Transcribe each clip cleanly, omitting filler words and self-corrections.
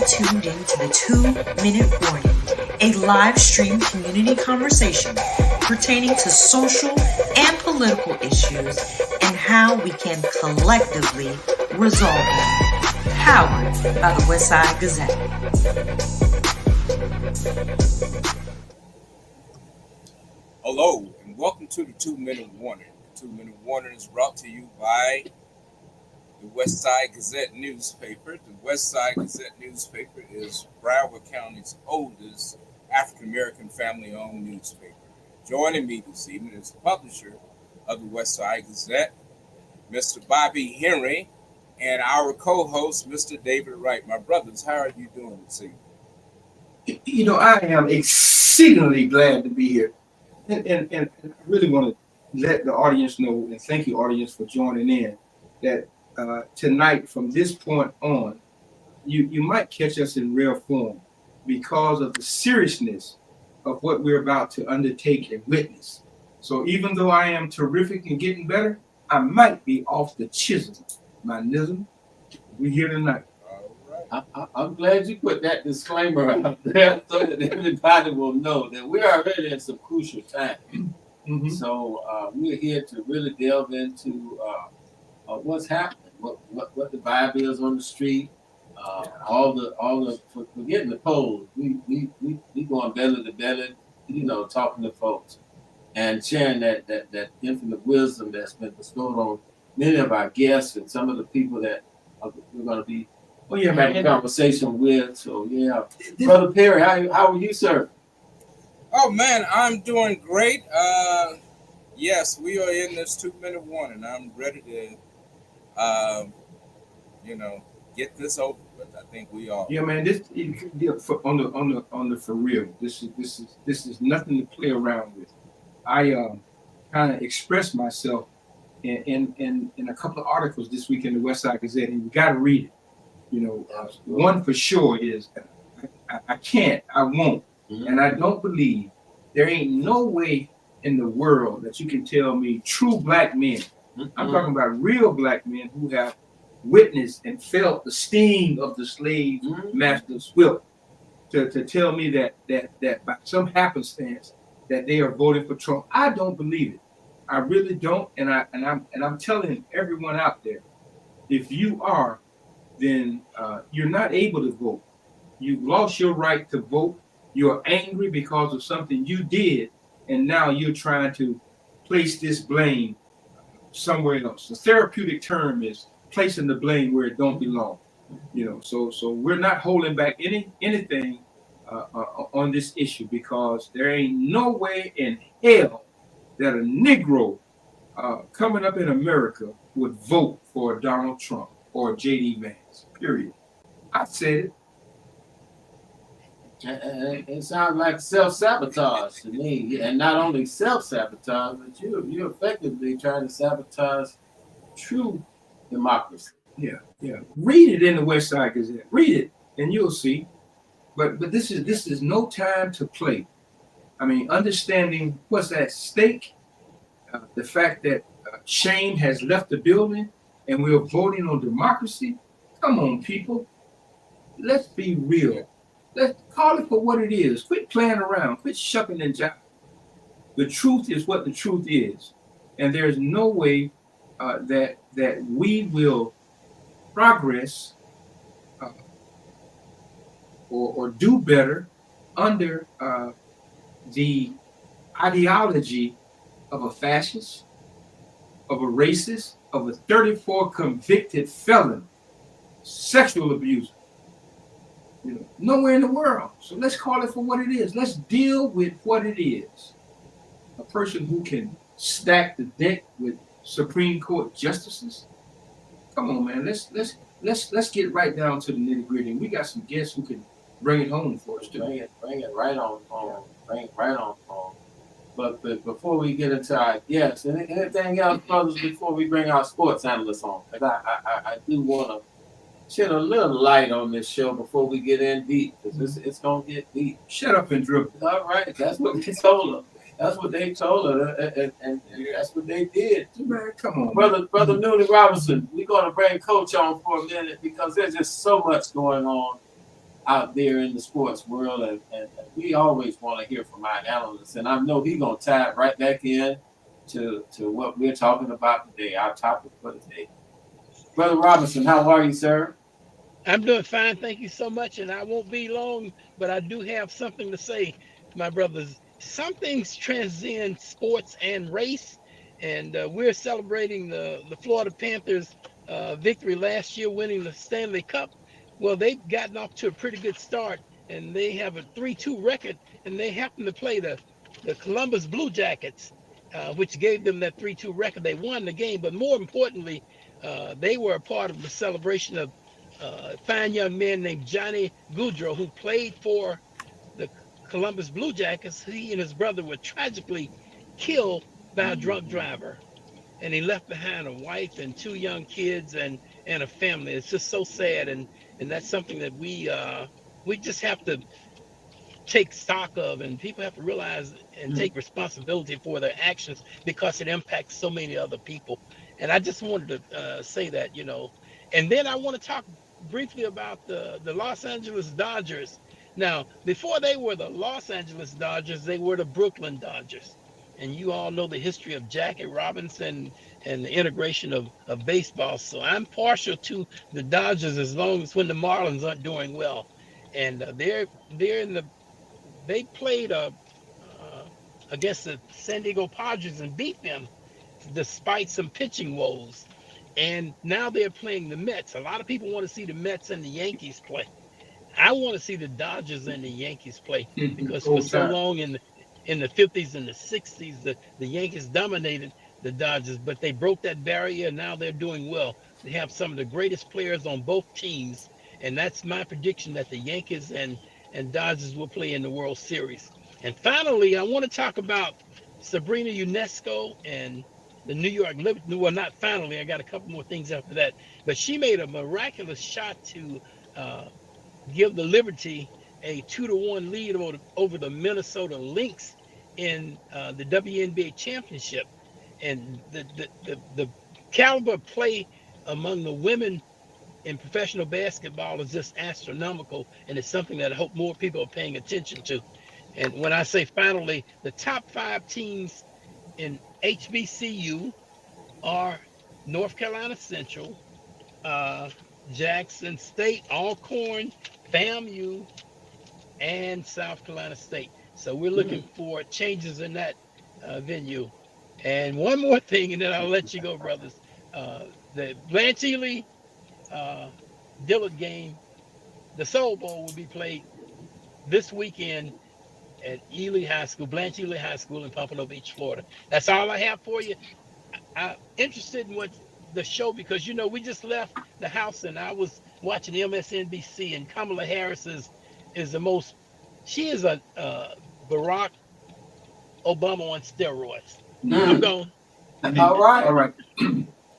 tuned in to the 2-Minute Warning, a live stream community conversation pertaining to social and political issues and how we can collectively resolve them. Powered by the Westside Gazette. Hello, and welcome to the 2-Minute Warning. The 2-Minute Warning is brought to you by the Westside Gazette newspaper. The Westside Gazette newspaper is Broward County's oldest African-American family-owned newspaper. Joining me this evening is the publisher of the Westside Gazette, Mr. Bobby Henry, and our co-host, Mr. David Wright. My brothers, how are you doing this evening? You know, I am exceedingly glad to be here. And I really want to let the audience know, and thank you, audience, for joining in, that tonight, from this point on, you might catch us in rare form because of the seriousness of what we're about to undertake and witness. So even though I am terrific and getting better, I might be off the chisel. My nism, we're here tonight. I'm glad you put that disclaimer out there so that everybody will know that we are already in some crucial time. Mm-hmm. So we're here to really delve into what's happening, what the vibe is on the street, all the forgetting the polls. We going belly to belly, talking to folks and sharing that infinite wisdom that's been bestowed on many of our guests and some of the people that we're going to be having a conversation with. So Brother Perry, how are you, sir? Oh man, I'm doing great. Yes, we are in this 2-minute warning. I'm ready to get this over with. I think we are. Yeah, man. This on the for real. This is nothing to play around with. I kind of expressed myself in a couple of articles this week in the Westside Gazette, and you got to read it. One for sure is I won't, and I don't believe there ain't no way in the world that you can tell me true black men. I'm talking about real black men who have witnessed and felt the sting of the slave master's whip to tell me that by some happenstance that they are voting for Trump. I don't believe it. I really don't, and I'm telling everyone out there, if you are, then you're not able to vote. You've lost your right to vote. You're angry because of something you did, and now you're trying to place this blame somewhere else. The therapeutic term is placing the blame where it don't belong. So we're not holding back anything on this issue, because there ain't no way in hell that a Negro coming up in America would vote for Donald Trump or J.D. Vance, period. I said it. It sounds like self-sabotage to me. And not only self-sabotage, but you're effectively trying to sabotage true democracy. Yeah. Read it in the Westside Gazette. Read it, and you'll see. But this is no time to play. I mean, understanding what's at stake, the fact that shame has left the building, and we're voting on democracy. Come on, people. Let's be real. Let's call it for what it is. Quit playing around. Quit shucking and jiving. The truth is what the truth is. And there's no way that we will progress or do better under the ideology of a fascist, of a racist, of a 34 convicted felon, sexual abuser. Nowhere in the world. So let's call it for what it is. Let's deal with what it is. A person who can stack the deck with Supreme Court justices. Come on, man. Let's get right down to the nitty gritty. We got some guests who can bring it home for us too. Bring it right on home. Bring it right on home. But before we get into our guests, anything else, brothers, before we bring our sports analysts on? Because I do want to shed a little light on this show before we get in deep, because it's going to get deep. Shut up and dribble. All right, that's what they told her. That's what they told her, and that's what they did. Man, come on, Brother Noonan Robinson, we're going to bring Coach on for a minute because there's just so much going on out there in the sports world, and we always want to hear from our analysts. And I know he's gonna tie it right back in to what we're talking about today, our topic for today. Brother Robinson, how are you, sir? I'm doing fine. Thank you so much. And I won't be long, but I do have something to say, my brothers. Some things transcend sports and race. And we're celebrating the Florida Panthers' victory last year, winning the Stanley Cup. Well, they've gotten off to a pretty good start, and they have a 3-2 record, and they happen to play the Columbus Blue Jackets, which gave them that 3-2 record. They won the game, but more importantly, they were a part of the celebration of a fine young man named Johnny Gaudreau, who played for the Columbus Blue Jackets. He and his brother were tragically killed by a drunk driver, and he left behind a wife and 2 young kids and a family. It's just so sad, and that's something that we just have to take stock of, and people have to realize and take responsibility for their actions because it impacts so many other people. And I just wanted to say that, and then I want to talk briefly about the Los Angeles Dodgers. Now, before they were the Los Angeles Dodgers, they were the Brooklyn Dodgers. And you all know the history of Jackie Robinson and the integration of baseball. So I'm partial to the Dodgers as long as when the Marlins aren't doing well. And they played against the San Diego Padres and beat them despite some pitching woes. And now they're playing the Mets. A lot of people want to see the Mets and the Yankees play. I want to see the Dodgers and the Yankees play because for so long in the 50s and the 60s, the Yankees dominated the Dodgers, but they broke that barrier, and now they're doing well. They have some of the greatest players on both teams, and that's my prediction that the Yankees and Dodgers will play in the World Series. And finally, I want to talk about Sabrina Ionesco and the New York Liberty. Well, not finally, I got a couple more things after that, but she made a miraculous shot to give the Liberty a 2-1 lead over the Minnesota Lynx in the WNBA championship. And the caliber of play among the women in professional basketball is just astronomical, and it's something that I hope more people are paying attention to. And when I say finally, the top 5 teams in HBCU are North Carolina Central, Jackson State, Alcorn, FAMU, and South Carolina State. So we're looking for changes in that venue. And one more thing, and then I'll let you go, brothers. The Blanche Ely Dillard game, the Soul Bowl, will be played this weekend at Ely High School, Blanche Ely High School in Pompano Beach, Florida. That's all I have for you. I'm interested in what the show, because we just left the house and I was watching MSNBC, and Kamala Harris is the most. She is a Barack Obama on steroids. I'm going. All right.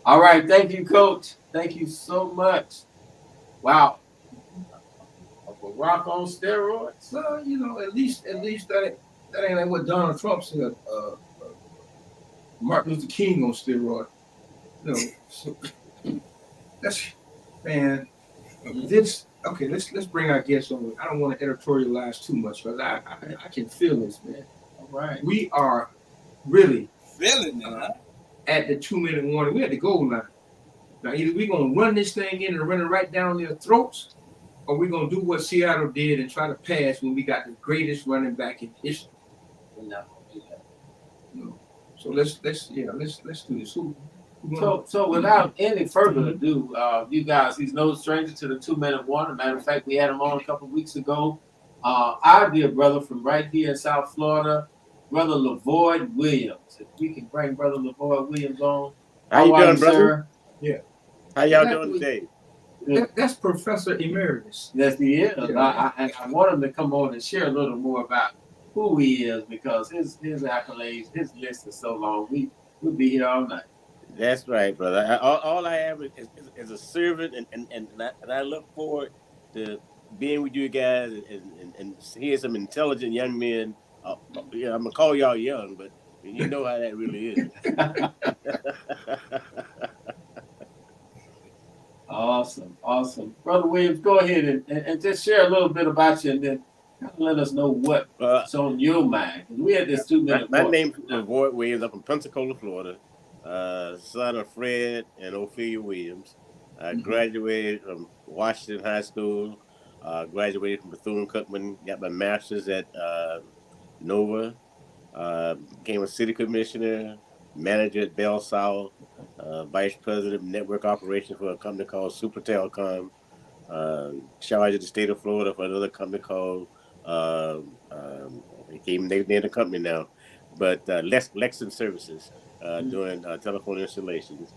All right. Thank you, Coach. Thank you so much. Wow. A Barack on steroids. Well, at least that ain't like what Donald Trump said. Martin Luther King on steroids. So that's, man. This okay. Let's bring our guests on. I don't want to editorialize too much, because I can feel this, man. All right. We are really Feeling it, at the 2-minute warning. We at the goal line. Now, either we're gonna run this thing in and run it right down their throats, or we're gonna do what Seattle did and try to pass when we got the greatest running back in history. We're not gonna do that. So let's do this. So without any further ado, you guys, he's no stranger to the 2-minute warning. Matter of fact, we had him on a couple of weeks ago. Our dear brother from right here in South Florida, Brother Levoyd Williams. If we can bring Brother Levoyd Williams on. How you doing, brother? Sir? Yeah. How y'all doing today? That's Professor Emeritus. Yes, he is. Yeah. I want him to come on and share a little more about who he is, because his accolades, his list is so long. We'll be here all night. That's right, brother. All I have is a servant, and I look forward to being with you guys and hear some intelligent young men. I'm gonna call y'all young, but you know how that really is. Awesome. Awesome. Brother Williams, go ahead and just share a little bit about you and then kind of let us know what's on your mind. We had this 2-minute. My name's Levoyd Williams. I'm from Pensacola, Florida. Son of Fred and Ophelia Williams. I graduated from Washington High School. Graduated from Bethune-Cookman. Got my master's at Nova. Became a city commissioner, manager at Bell South, vice president of network operations for a company called Super Telecom. Charge of the state of Florida for another company called they named the company now, but Lexington Services, doing telephone installations.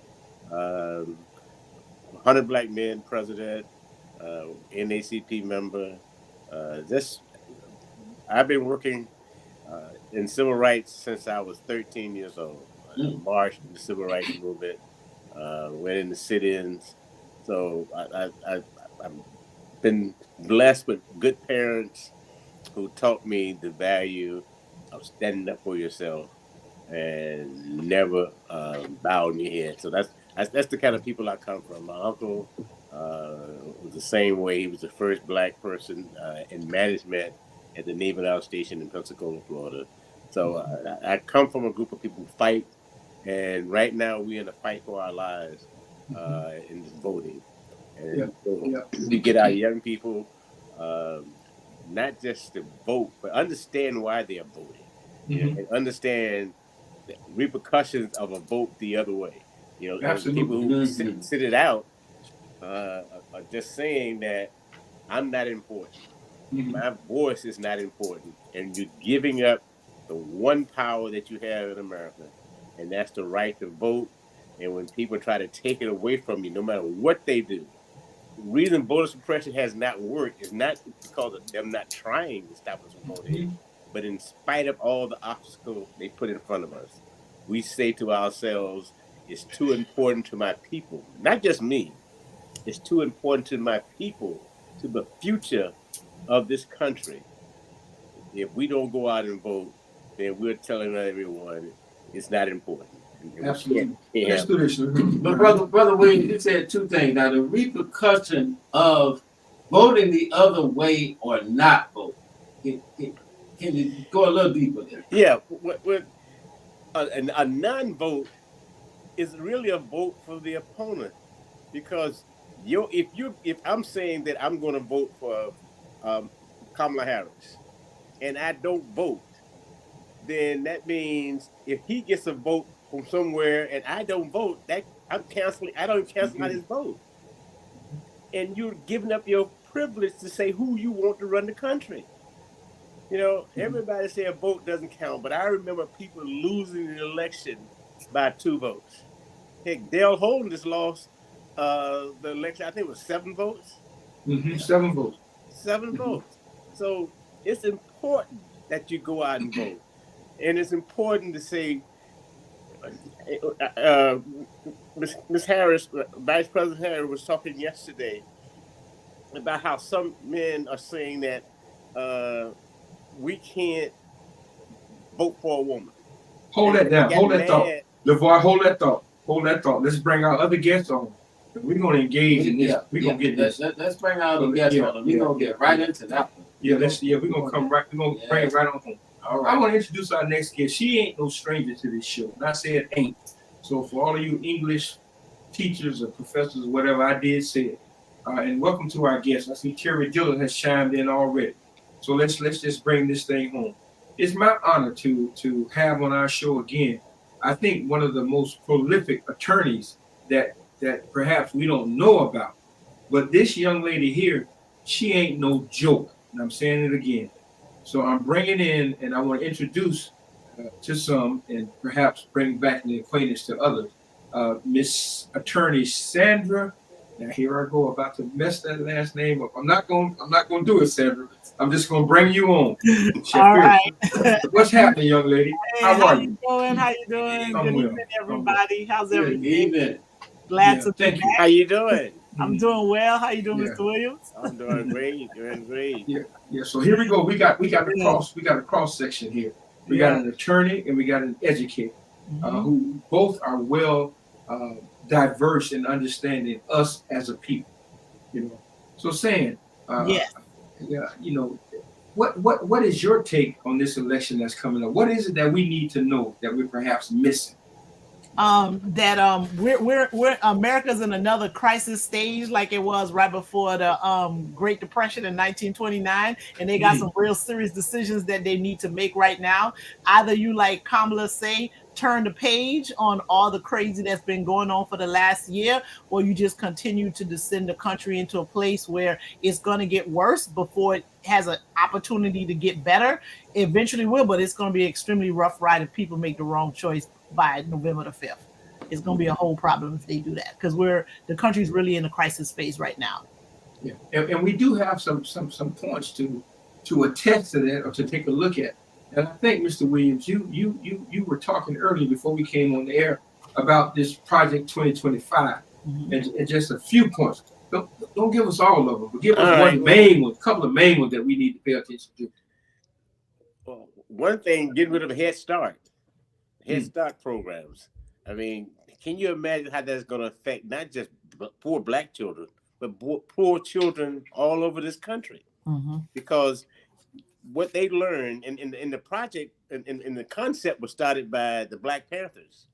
100 Black Men president, NACP member. I've been working in civil rights since I was 13 years old. Marched in the civil rights movement, went in the sit-ins. So I've been blessed with good parents who taught me the value of standing up for yourself and never bowing your head. So that's the kind of people I come from. My uncle was the same way. He was the first Black person in management at the Naval Station in Pensacola, Florida. So I come from a group of people who fight, and right now we're in a fight for our lives in this voting. And we get our young people not just to vote, but understand why they are voting, and understand the repercussions of a vote the other way. People who sit it out are just saying that I'm not important. My voice is not important, and you're giving up the one power that you have in America, and that's the right to vote. And when people try to take it away from you, no matter what they do, the reason voter suppression has not worked is not because of them not trying to stop us from voting, but in spite of all the obstacles they put in front of us, we say to ourselves, it's too important to my people, not just me. It's too important to my people, to the future of this country. If we don't go out and vote, then we're telling everyone it's not important. Absolutely. Let's do this. But brother Williams, you said two things. Now, the repercussion of voting the other way or not voting. Can you go a little deeper there? Yeah, a non-vote is really a vote for the opponent, because if I'm saying that I'm going to vote for Kamala Harris and I don't vote, then that means if he gets a vote from somewhere and I don't vote, that I don't cancel out his vote. And you're giving up your privilege to say who you want to run the country. Everybody say a vote doesn't count, but I remember people losing an election by 2 votes. Heck, Dale Holden just lost the election. I think it was 7 votes. 7 votes. 7 votes. So it's important that you go out and vote. And it's important to say, Ms. Harris, Vice President Harris was talking yesterday about how some men are saying that we can't vote for a woman. Hold that down. Hold that thought. Levoyd, hold that thought. Let's bring our other guests on. We're going to engage in this. We're going to get this. Let's bring our other guests on. We're going to get right into that one. We're going to come right. We're going to bring it right on home. All right. I want to introduce our next guest. She ain't no stranger to this show. And I said ain't. So for all of you English teachers or professors or whatever, I did say it. And welcome to our guest. I see Terry Dillon has chimed in already. So let's just bring this thing home. It's my honor to have on our show again, I think one of the most prolific attorneys that perhaps we don't know about. But this young lady here, she ain't no joke. And I'm saying it again. So I'm bringing in, and I want to introduce to some, and perhaps bring back the acquaintance to others, Miss Attorney Sandra. Now here I go, about to mess that last name up. I'm not going to do it, Sandra. I'm just going to bring you on. All right. What's happening, young lady? Hey, how are you? How you doing? I'm Good well. evening, everybody. How's Good everything? Evening. Glad to be thank you. back. How you doing? I'm doing well. How you doing, Mr. Williams? I'm doing great. Doing great. Yeah. So here we go. We got a cross section here. We got an attorney and we got an educator, who both are well diverse in understanding us as a people. You know, so saying, Yes. yeah, you know, what is your take on this election that's coming up? What is it that we need to know that we're perhaps missing? That we're America's in another crisis stage like it was right before the Great Depression in 1929, and they got some real serious decisions that they need to make right now. Either you, like Kamala say, turn the page on all the crazy that's been going on for the last year, or you just continue to descend the country into a place where it's going to get worse before it has an opportunity to get better. It eventually will, but it's going to be an extremely rough ride if people make the wrong choice by November the 5th. It's going to be a whole problem if they do that, because the country's really in a crisis phase right now. Yeah, and we do have some points to attest to that or to take a look at. And I think, Mr. Williams, you were talking earlier before we came on the air about this Project 2025, and just a few points. Don't give us all of them, but give us a couple of main ones that we need to pay attention to. Well, one thing, getting rid of a Head Start programs. I mean, can you imagine how that's going to affect not just poor Black children, but poor children all over this country? Because what they learned in the project, in the concept was started by the Black Panthers.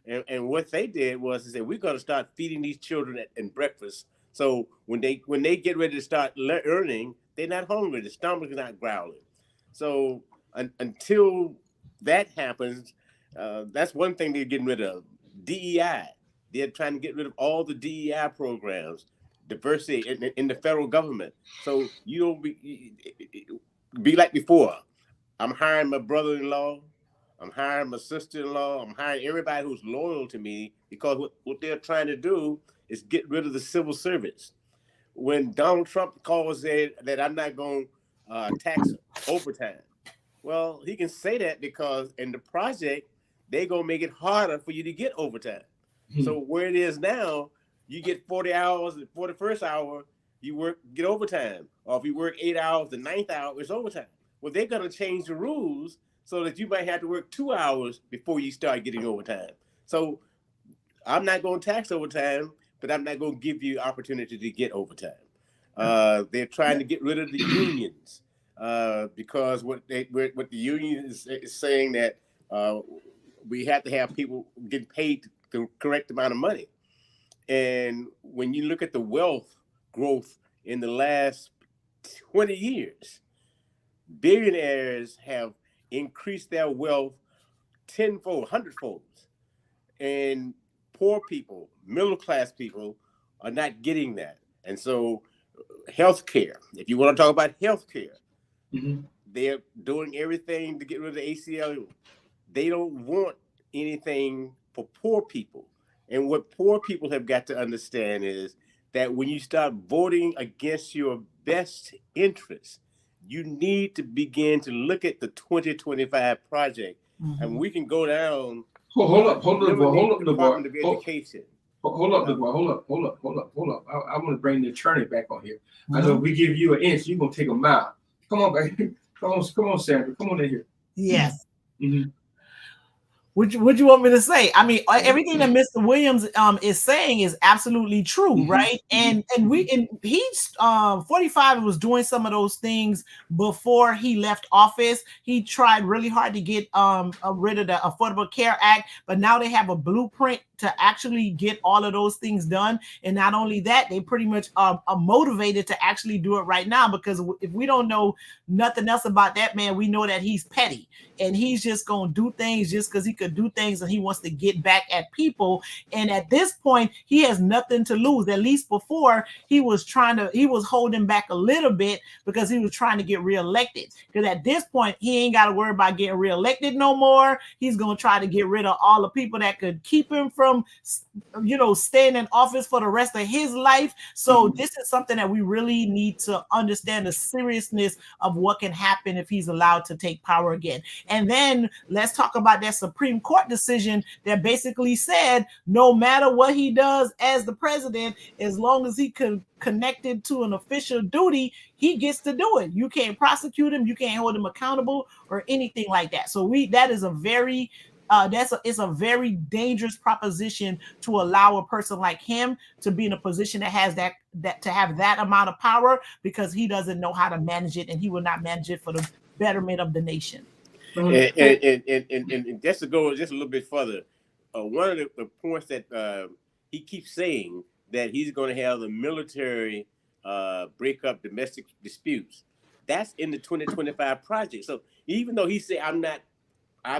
And what they did was they said, we're going to start feeding these children in breakfast. So when they get ready to start earning, they're not hungry. The stomach is not growling. So until that happens, that's one thing they're getting rid of. DEI. They're trying to get rid of all the DEI programs, diversity in the federal government. So you don't be like before. I'm hiring my brother-in-law. I'm hiring my sister-in-law. I'm hiring everybody who's loyal to me, because what they're trying to do is get rid of the civil servants. When Donald Trump calls that I'm not going to tax overtime, well, he can say that because in the project, they're going to make it harder for you to get overtime. So where it is now, you get 40 hours, the 41st hour, you get overtime. Or if you work 8 hours, the 9th hour is overtime. Well, they're going to change the rules so that you might have to work 2 hours before you start getting overtime. So I'm not going to tax overtime, but I'm not going to give you opportunity to get overtime. They're trying to get rid of the unions because what the union is saying that we have to have people get paid the correct amount of money. And when you look at the wealth growth in the last 20 years, billionaires have increased their wealth tenfold, hundredfold. And poor people, middle class people are not getting that. And so healthcare, if you want to talk about healthcare, they're doing everything to get rid of the ACLU. They don't want anything for poor people. And what poor people have got to understand is that when you start voting against your best interests, you need to begin to look at the 2025 project. And we can go down. Hold up, Department of Education. Hold up. I want to bring the attorney back on here. I know if we give you an inch, you're going to take a mile. Come on, back. Come on, Sandra. Come on in here. Yes. What you want me to say? I mean, everything that Mr. Williams is saying is absolutely true, right? And he's 45 and was doing some of those things before he left office. He tried really hard to get rid of the Affordable Care Act, but now they have a blueprint to actually get all of those things done. And not only that, they pretty much are motivated to actually do it right now, because if we don't know nothing else about that man, we know that he's petty and he's just going to do things just because he could do things and he wants to get back at people. And at this point, he has nothing to lose. At least before, he was holding back a little bit because he was trying to get reelected. Because at this point, he ain't got to worry about getting reelected no more. He's going to try to get rid of all the people that could keep him from staying in office for the rest of his life. So this is something that we really need to understand the seriousness of what can happen if he's allowed to take power again. And then let's talk about that Supreme Court decision that basically said no matter what he does as the president, as long as he connected to an official duty, he gets to do it. You can't prosecute him, you can't hold him accountable or anything like that. So that is a very it's a very dangerous proposition to allow a person like him to be in a position that has that to have that amount of power, because he doesn't know how to manage it, and he will not manage it for the betterment of the nation. And just to go just a little bit further, one of the points that he keeps saying, that he's going to have the military break up domestic disputes. That's in the 2025 project. So even though he said I'm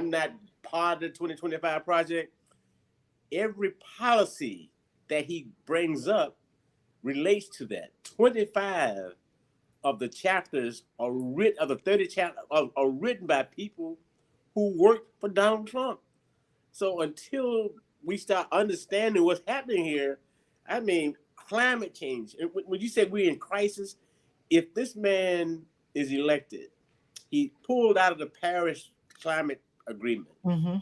not part of the 2025 project, every policy that he brings up relates to that. 25 of the chapters are written, of the 30 chapters are written by people who worked for Donald Trump. So until we start understanding what's happening here, I mean, climate change. When you said we're in crisis, if this man is elected, he pulled out of the Paris climate agreement. Mm-hmm.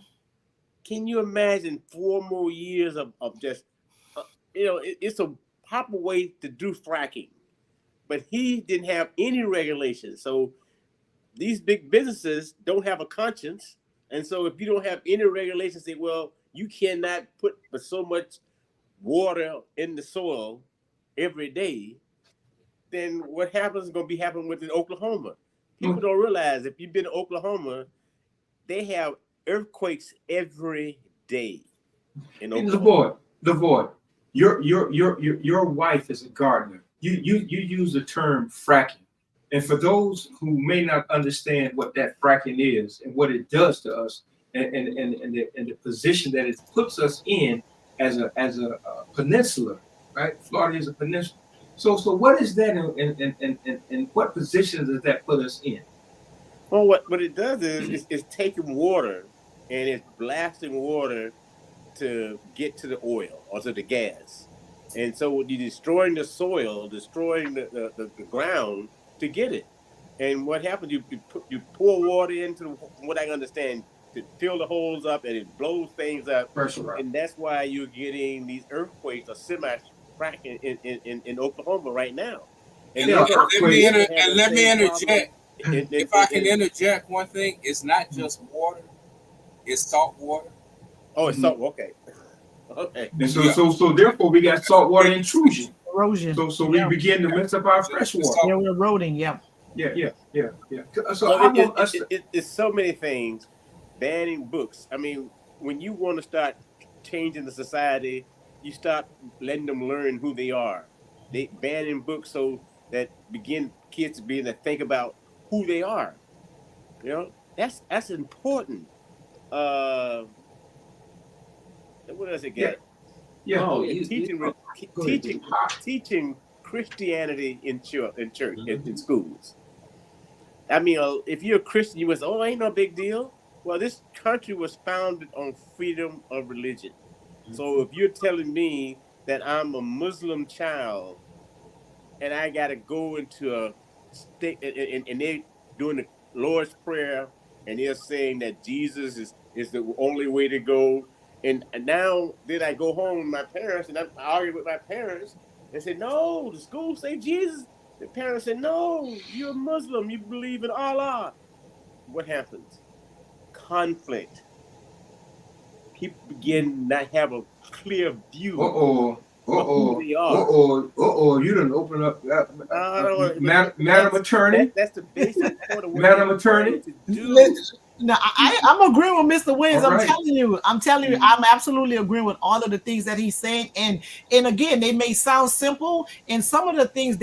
Can you imagine 4 more years of just, it's a proper way to do fracking, but he didn't have any regulations. So these big businesses don't have a conscience. And so if you don't have any regulations, say, well, you cannot put so much water in the soil every day, then what happens is going to be happening within Oklahoma. People don't realize, if you've been to Oklahoma, they have earthquakes every day in Oklahoma. Levoyd, your wife is a gardener. You use the term fracking. And for those who may not understand what that fracking is and what it does to us, and the position that it puts us in as a peninsula, right? Florida is a peninsula. So what is that, and what position does that put us in? Well, what it does is it's taking water and it's blasting water to get to the oil or to the gas. And so you're destroying the soil, destroying the ground to get it. And what happens, you pour water into, from what I understand, to fill the holes up, and it blows things up. And that's why you're getting these earthquakes or semi-fracking in Oklahoma right now. And let me interject. If I can interject one thing, it's not just water, it's salt water. Oh, it's salt. Okay. Okay. And so therefore we got saltwater intrusion. Erosion. So we begin to mess up our fresh water. Yeah, we're eroding. Yeah. So it's so many things. Banning books. I mean, when you want to start changing the society, you start letting them learn who they are. They banning books so that kids to begin to think about who they are. You know, that's important. What does it get? Teaching Christianity in church, in schools. I mean, if you're a Christian, you would say, "Oh, ain't no big deal." Well, this country was founded on freedom of religion. So if you're telling me that I'm a Muslim child and I got to go into a state and they're doing the Lord's Prayer and they're saying that Jesus is the only way to go, and now then I go home with my parents and I argue with my parents and say, no, the school say Jesus. The parents say, no, you're a Muslim, you believe in Allah. What happens? Conflict. People begin not have a clear view of who they are. You didn't open up Madam Attorney. That's the basic point of what Madam Attorney. No, I'm agreeing with Mr. Williams. Right. I'm telling you, I'm absolutely agreeing with all of the things that he's saying. And again, they may sound simple, and some of the things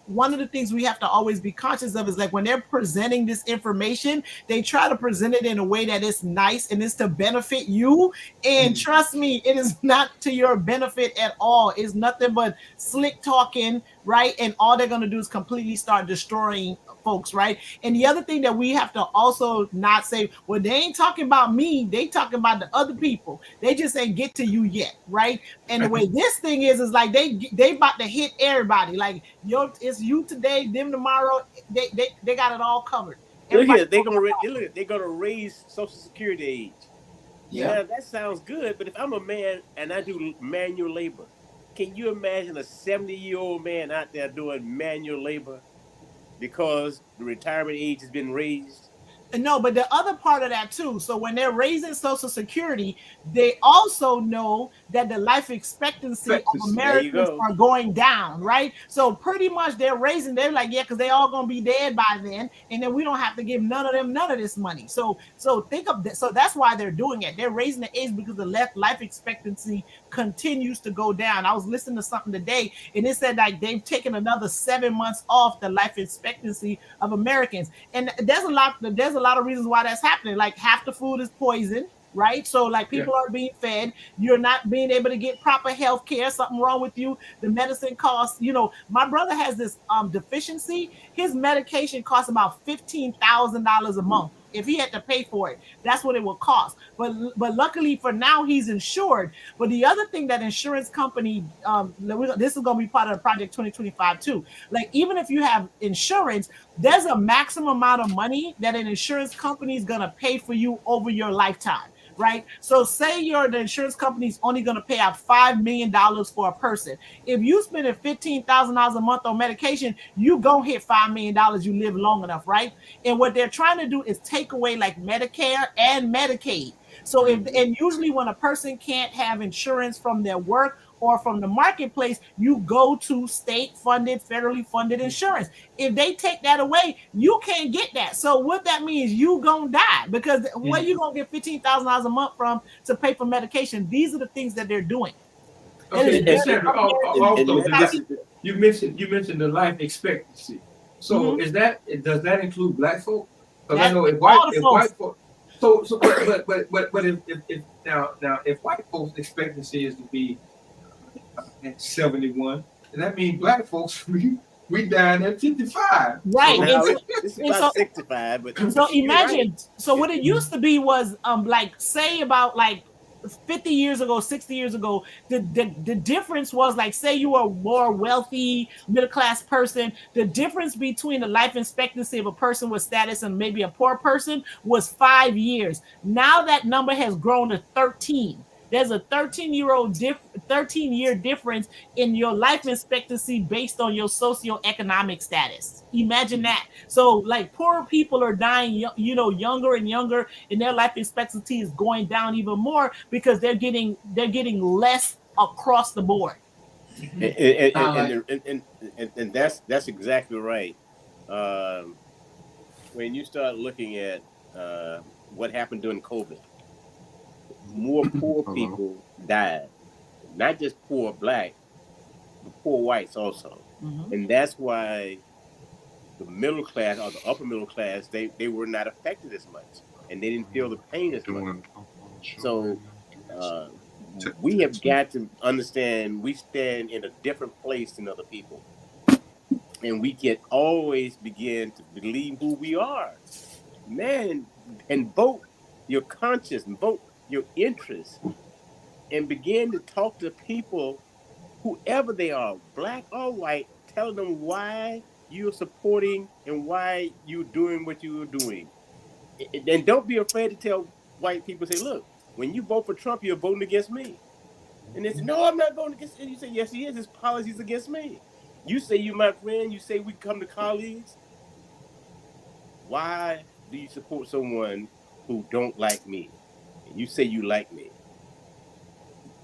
one of the things we have to always be conscious of is, like, when they're presenting this information, they try to present it in a way that is nice and is to benefit you. And trust me, it is not to your benefit at all. It's nothing but slick talking, right? And all they're going to do is completely start destroying folks, right? And the other thing that we have to also not say, well, they ain't talking about me, they talking about the other people. They just ain't get to you yet, right? And the way this thing is like they about to hit everybody. Like, it's you today, them tomorrow. They got it all covered. Look here, they're gonna raise Social Security age. Yeah, that sounds good. But if I'm a man and I do manual labor, can you imagine a 70-year-old man out there doing manual labor because the retirement age has been raised? No, but the other part of that too. So when they're raising Social Security, they also know that the life expectancy of There you Americans go. are going down, right? So pretty much they're raising. They're like, yeah, because they all gonna be dead by then, and then we don't have to give none of them none of this money. So think of that. So that's why they're doing it. They're raising the age because the life expectancy continues to go down. I was listening to something today, and it said like they've taken another 7 months off the life expectancy of Americans, and there's a lot of reasons why that's happening. Like half the food is poisoned, right? So like people aren't being fed, you're not being able to get proper health care, something wrong with you, the medicine costs, my brother has this deficiency. His medication costs about $15,000 a month. If he had to pay for it, that's what it would cost. But luckily for now, he's insured. But the other thing that insurance company, this is going to be part of the Project 2025 too. Like even if you have insurance, there's a maximum amount of money that an insurance company is going to pay for you over your lifetime. Right? So say the insurance company is only going to pay out $5 million for a person. If you spend $15,000 a month on medication, you gonna hit $5 million. You live long enough, right? And what they're trying to do is take away like Medicare and Medicaid. So and usually when a person can't have insurance from their work or from the marketplace, you go to state-funded, federally funded insurance. If they take that away, you can't get that. So what that means, you gonna die because where you gonna get $15,000 a month from to pay for medication? These are the things that they're doing. Okay, Sandra, also you mentioned the life expectancy. So does that include black folk? Because I know if white folk. But if white folks' expectancy is to be at 71, that means black folks we dying at 55. Right. It's about 65, but so imagine. Right. So what it used to be was like say about like 50 years ago, 60 years ago, the difference was like, say you were a more wealthy middle-class person, the difference between the life expectancy of a person with status and maybe a poor person was 5 years. Now that number has grown to 13. There's a 13-year difference in your life expectancy based on your socioeconomic status. Imagine that. So like poor people are dying, younger and younger, and their life expectancy is going down even more because they're getting less across the board. And that's exactly right. When you start looking at what happened during COVID, more poor people died, not just poor black, but poor whites also. And that's why the middle class or the upper middle class, they were not affected as much, and they didn't feel the pain as much. So we have got to understand we stand in a different place than other people, and we can always begin to believe who we are, man, and vote your conscience and vote your interests, and begin to talk to people, whoever they are, black or white, tell them why you're supporting and why you're doing what you're doing. And don't be afraid to tell white people, say, look, when you vote for Trump, you're voting against me. And they say, no, I'm not voting against him. You say, yes, he is. His policies against me. You say you're my friend. You say we come to colleagues. Why do you support someone who don't like me? And you say you like me.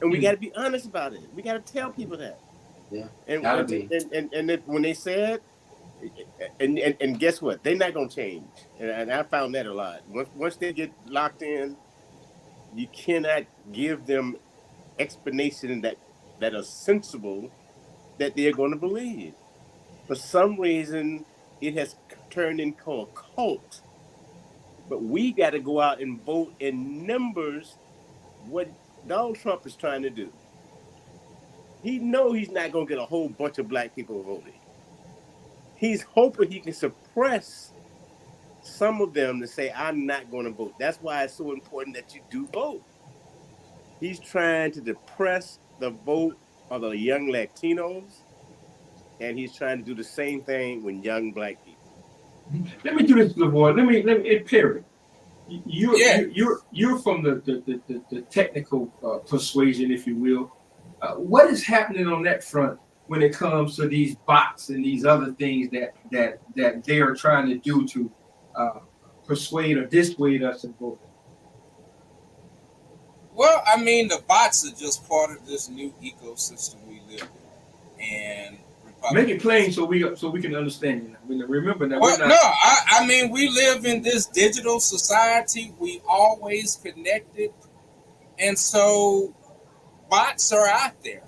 And we got to be honest about it. We got to tell people that. Yeah. And when they say it, and guess what? They're not going to change. And I found that a lot. Once they get locked in, you cannot give them explanation that are sensible that they're going to believe. For some reason, it has turned into a cult. But we got to go out and vote in numbers what Donald Trump is trying to do. He knows he's not going to get a whole bunch of black people voting. He's hoping he can suppress some of them to say, I'm not going to vote. That's why it's so important that you do vote. He's trying to depress the vote of the young Latinos, and he's trying to do the same thing with young black people. Let me do this, Levoyd. Let me Perry. You're from the technical persuasion, if you will. What is happening on that front when it comes to these bots and these other things that they are trying to do to persuade or dissuade us in voting? Well, I mean, the bots are just part of this new ecosystem we live in, and Make it plain so we can understand you. I mean, remember that well, we're not. no, I mean, we live in this digital society. We always connected, and so bots are out there.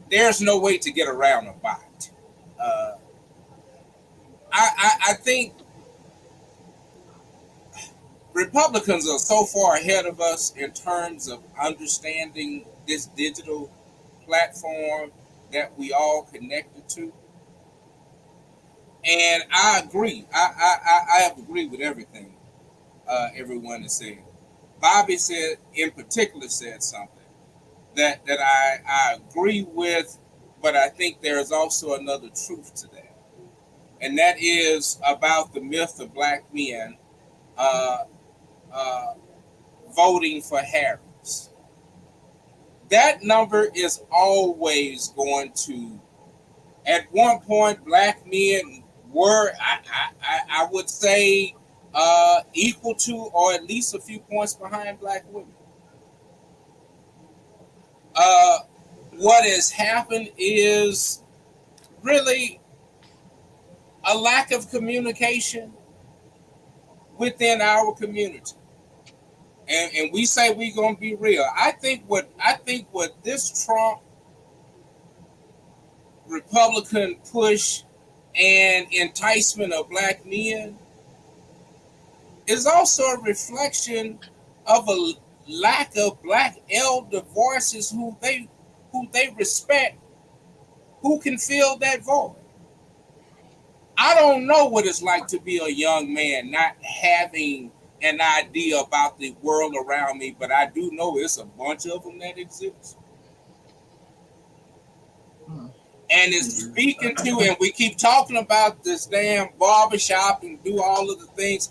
There's no way to get around a bot. I think Republicans are so far ahead of us in terms of understanding this digital platform that we all connected to. And I agree. I have agreed with everything everyone is saying. Bobby said, in particular, said something that I agree with, but I think there is also another truth to that, and that is about the myth of black men voting for Harris. That number is always going to, at one point, black men were, I would say, equal to or at least a few points behind black women. What has happened is really a lack of communication within our community. And we say we're gonna be real. I think what this Trump Republican push and enticement of black men is also a reflection of a lack of black elder voices who they respect, who can fill that void. I don't know what it's like to be a young man not having an idea about the world around me, but I do know it's a bunch of them that exist. And it's speaking to, and we keep talking about this damn barbershop and do all of the things.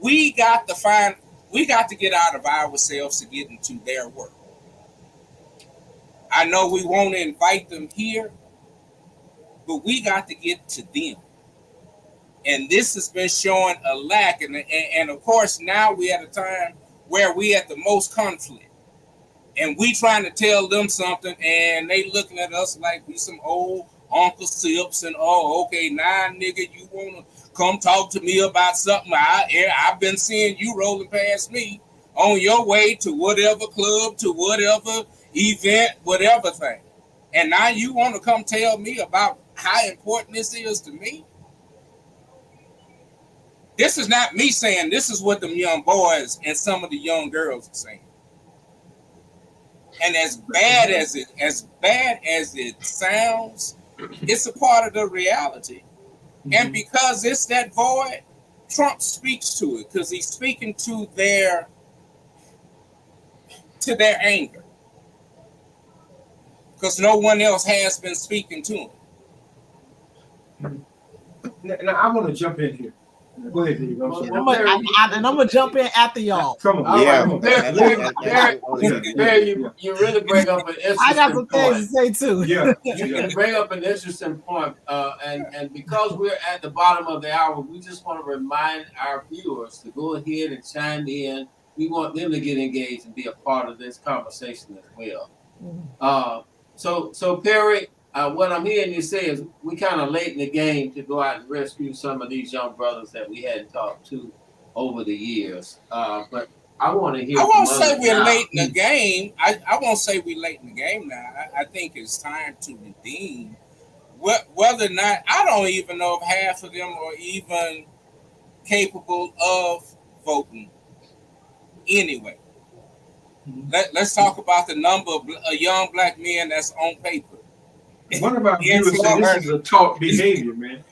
We got to get out of ourselves to get into their world. I know we want to invite them here, but we got to get to them. And this has been showing a lack. And of course, now we at a time where we at the most conflict. And we trying to tell them something, and they looking at us like we some old Uncle Sips, and oh, okay, now nigga, you want to come talk to me about something. I've been seeing you rolling past me on your way to whatever club, to whatever event, whatever thing. And now you want to come tell me about how important this is to me? This is not me saying, this is what them young boys and some of the young girls are saying. And as bad as it sounds, it's a part of the reality. Mm-hmm. And because it's that void, Trump speaks to it because he's speaking to their anger. Because no one else has been speaking to him. Now I want to jump in here. Go ahead, Dave. I'm gonna jump in after y'all. Come on. Yeah. You really bring up an interesting point. I got some things to say too. Yeah. You bring up an interesting point. And because we're at the bottom of the hour, we just want to remind our viewers to go ahead and chime in. We want them to get engaged and be a part of this conversation as well. Mm-hmm. So Perry, what I'm hearing you say is we kind of late in the game to go out and rescue some of these young brothers that we hadn't talked to over the years. But I want to hear. I won't say we're late in the game. I won't say we're late in the game now. I think it's time to redeem. Whether or not, I don't even know if half of them are even capable of voting anyway. Let's talk about the number of young black men that's on paper. One of our viewers said this is a taught behavior, man.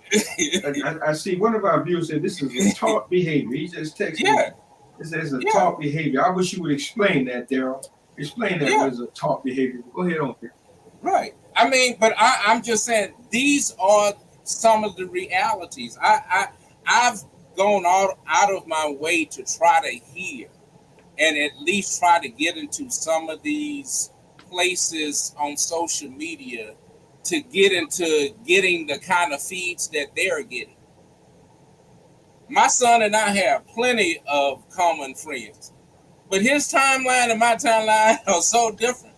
I see one of our viewers said this is a taught behavior. He just texted me. This is a taught behavior. I wish you would explain that, Daryl. Explain that as a taught behavior. Go ahead on here. Right. I mean, but I'm just saying these are some of the realities. I've gone out of my way to try to hear and at least try to get into some of these places on social media to get into getting the kind of feeds that they're getting. My son and I have plenty of common friends, but his timeline and my timeline are so different.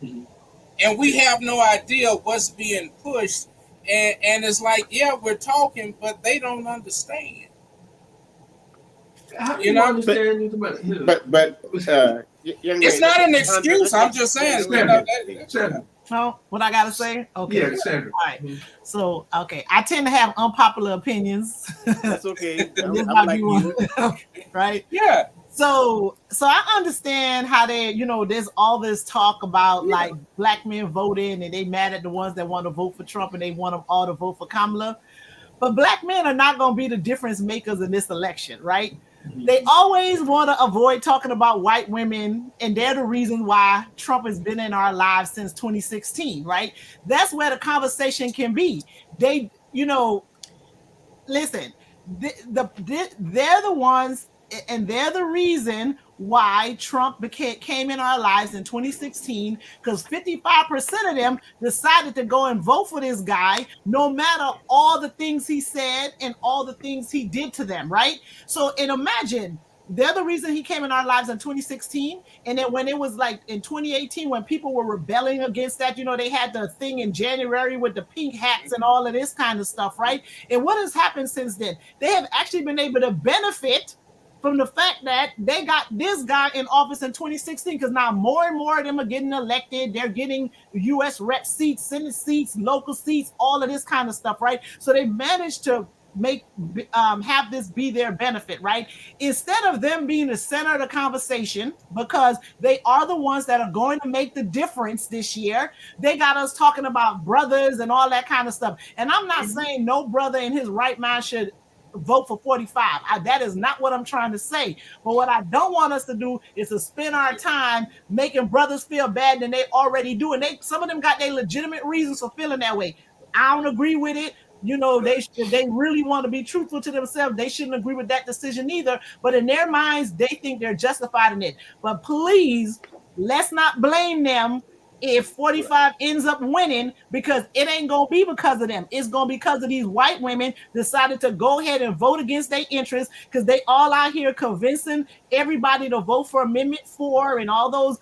And we have no idea what's being pushed. And it's like, yeah, we're talking, but they don't understand. How do you understand? It's not an excuse. I'm just saying. Sandra. Oh, what I gotta say? Okay. Yeah, Sandra. All right. So, okay, I tend to have unpopular opinions. That's okay. This I'm might like be one, you. right? Yeah. So I understand how they, there's all this talk about like black men voting and they mad at the ones that want to vote for Trump and they want them all to vote for Kamala. But black men are not going to be the difference makers in this election, right? They always want to avoid talking about white women, and they're the reason why Trump has been in our lives since 2016, right? That's where the conversation can be. They, listen, they're the ones, and they're the reason why Trump came in our lives in 2016, because 55% of them decided to go and vote for this guy, no matter all the things he said and all the things he did to them, right? So, and imagine, they're the reason he came in our lives in 2016. And then when it was like in 2018, when people were rebelling against that, they had the thing in January with the pink hats and all of this kind of stuff, right? And what has happened since then? They have actually been able to benefit from the fact that they got this guy in office in 2016, because now more and more of them are getting elected. They're getting U.S. rep seats, Senate seats, local seats, all of this kind of stuff, right? So they managed to have this be their benefit, right? Instead of them being the center of the conversation, because they are the ones that are going to make the difference this year, they got us talking about brothers and all that kind of stuff. And I'm not saying no brother in his right mind should vote for 45. That is not what I'm trying to say. But what I don't want us to do is to spend our time making brothers feel bad than they already do. And some of them got their legitimate reasons for feeling that way. I don't agree with it. If they really want to be truthful to themselves, they shouldn't agree with that decision either. But in their minds, they think they're justified in it. But please, let's not blame them if 45 ends up winning, because it ain't going to be because of them. It's going to be because of these white women decided to go ahead and vote against their interests, because they all out here convincing everybody to vote for Amendment 4 and all those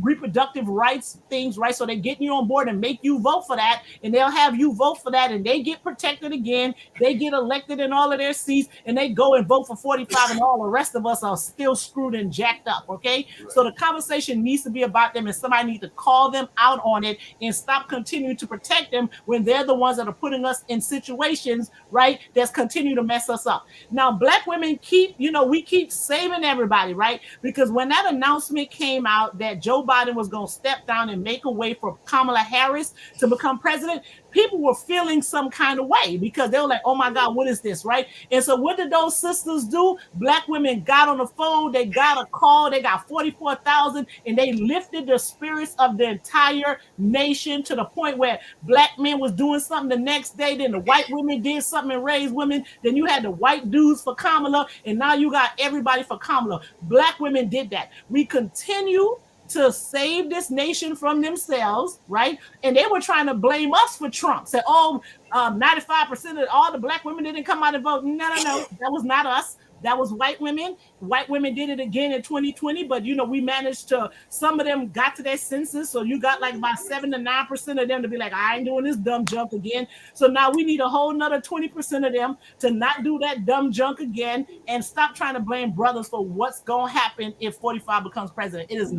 reproductive rights things, right? So they're getting you on board and make you vote for that, and they'll have you vote for that, and they get protected again. They get elected in all of their seats, and they go and vote for 45, and all the rest of us are still screwed and jacked up, okay? Right. So the conversation needs to be about them, and somebody needs to call them out on it and stop continuing to protect them when they're the ones that are putting us in situations, right, that's continue to mess us up. Now, black women we keep saving everybody, right? Because when that announcement came out that Joe Biden was going to step down and make a way for Kamala Harris to become president, people were feeling some kind of way, because they were like, oh my God, what is this, right? And so what did those sisters do? Black women got on the phone, they got a call, they got 44,000, and they lifted the spirits of the entire nation to the point where black men was doing something the next day, then the white women did something and raised women, then you had the white dudes for Kamala, and now you got everybody for Kamala. Black women did that. We continue to save this nation from themselves, right? And they were trying to blame us for Trump. Say, 95% of all the black women didn't come out and vote. No, that was not us. That was white women. White women did it again in 2020, but we managed to, some of them got to their senses. So you got like about 7 to 9% of them to be like, I ain't doing this dumb junk again. So now we need a whole nother 20% of them to not do that dumb junk again and stop trying to blame brothers for what's going to happen if 45 becomes president. It's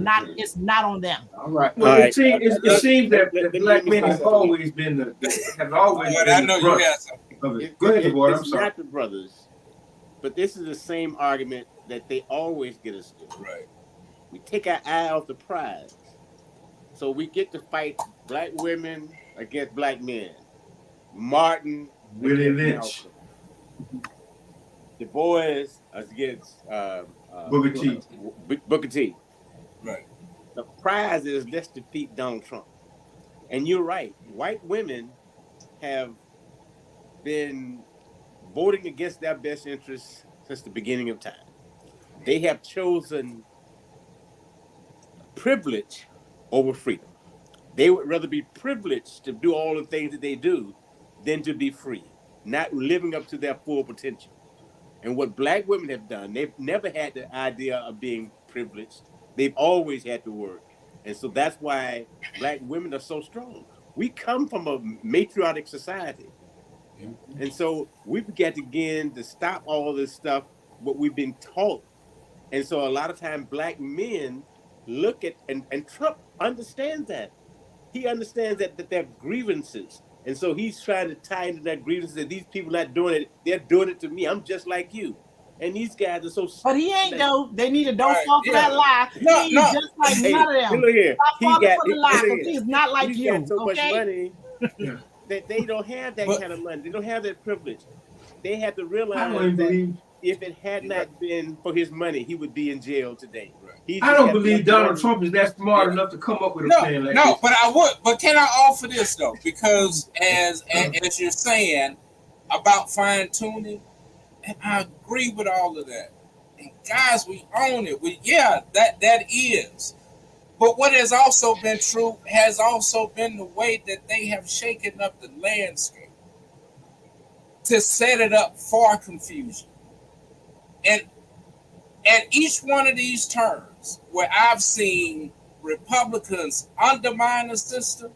not on them. All right. Well, it seems that black men have always been the I know you got something. Go ahead, boy. I'm sorry. Not the brothers. But this is the same argument that they always get us to. Right. We take our eye off the prize. So we get to fight black women against black men. Martin, Willie Lynch. Du Bois against Booker T. Booker T. Right. The prize is let's defeat Donald Trump. And you're right. White women have been voting against their best interests since the beginning of time. They have chosen privilege over freedom. They would rather be privileged to do all the things that they do than to be free. not living up to their full potential. And what Black women have done, they've never had the idea of being privileged. They've always had to work. And so that's why Black women are so strong. We come from a matriarchal society. And so we've got to begin to stop all this stuff, what we've been taught. And so a lot of times Black men look at, and Trump understands that. He understands that they're grievances. And so he's trying to tie into that grievances that these people not doing it, they're doing it to me. I'm just like you. And these guys are so. But he ain't though. They need to don't fall for that lie. No, He's no. just like Hey, none of them. look here. Stop falling for the lie, look because here. he's not like He's you. got so much Okay. money that they don't have that kind of money. They don't have that privilege. They have to I don't realize even that believe. if it had not been for his money, he would be in jail today. He I just don't got believe enough Donald money. Trump is that smart enough to come up with a No, plan like no, this. but I would. But can I offer this though? Because as you're saying about fine tuning, and I agree with all of that. And guys, we own it. That is. But what has also been true has also been the way that they have shaken up the landscape to set it up for confusion. And at each one of these turns where I've seen Republicans undermine the system,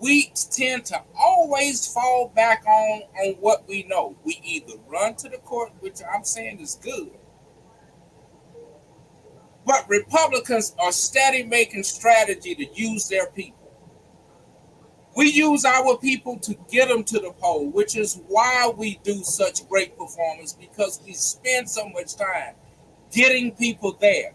we tend to always fall back on what we know. We either run to the court, which I'm saying is good, but Republicans are steady making strategy to use their people. We use our people to get them to the poll, which is why we do such great performance, because we spend so much time getting people there.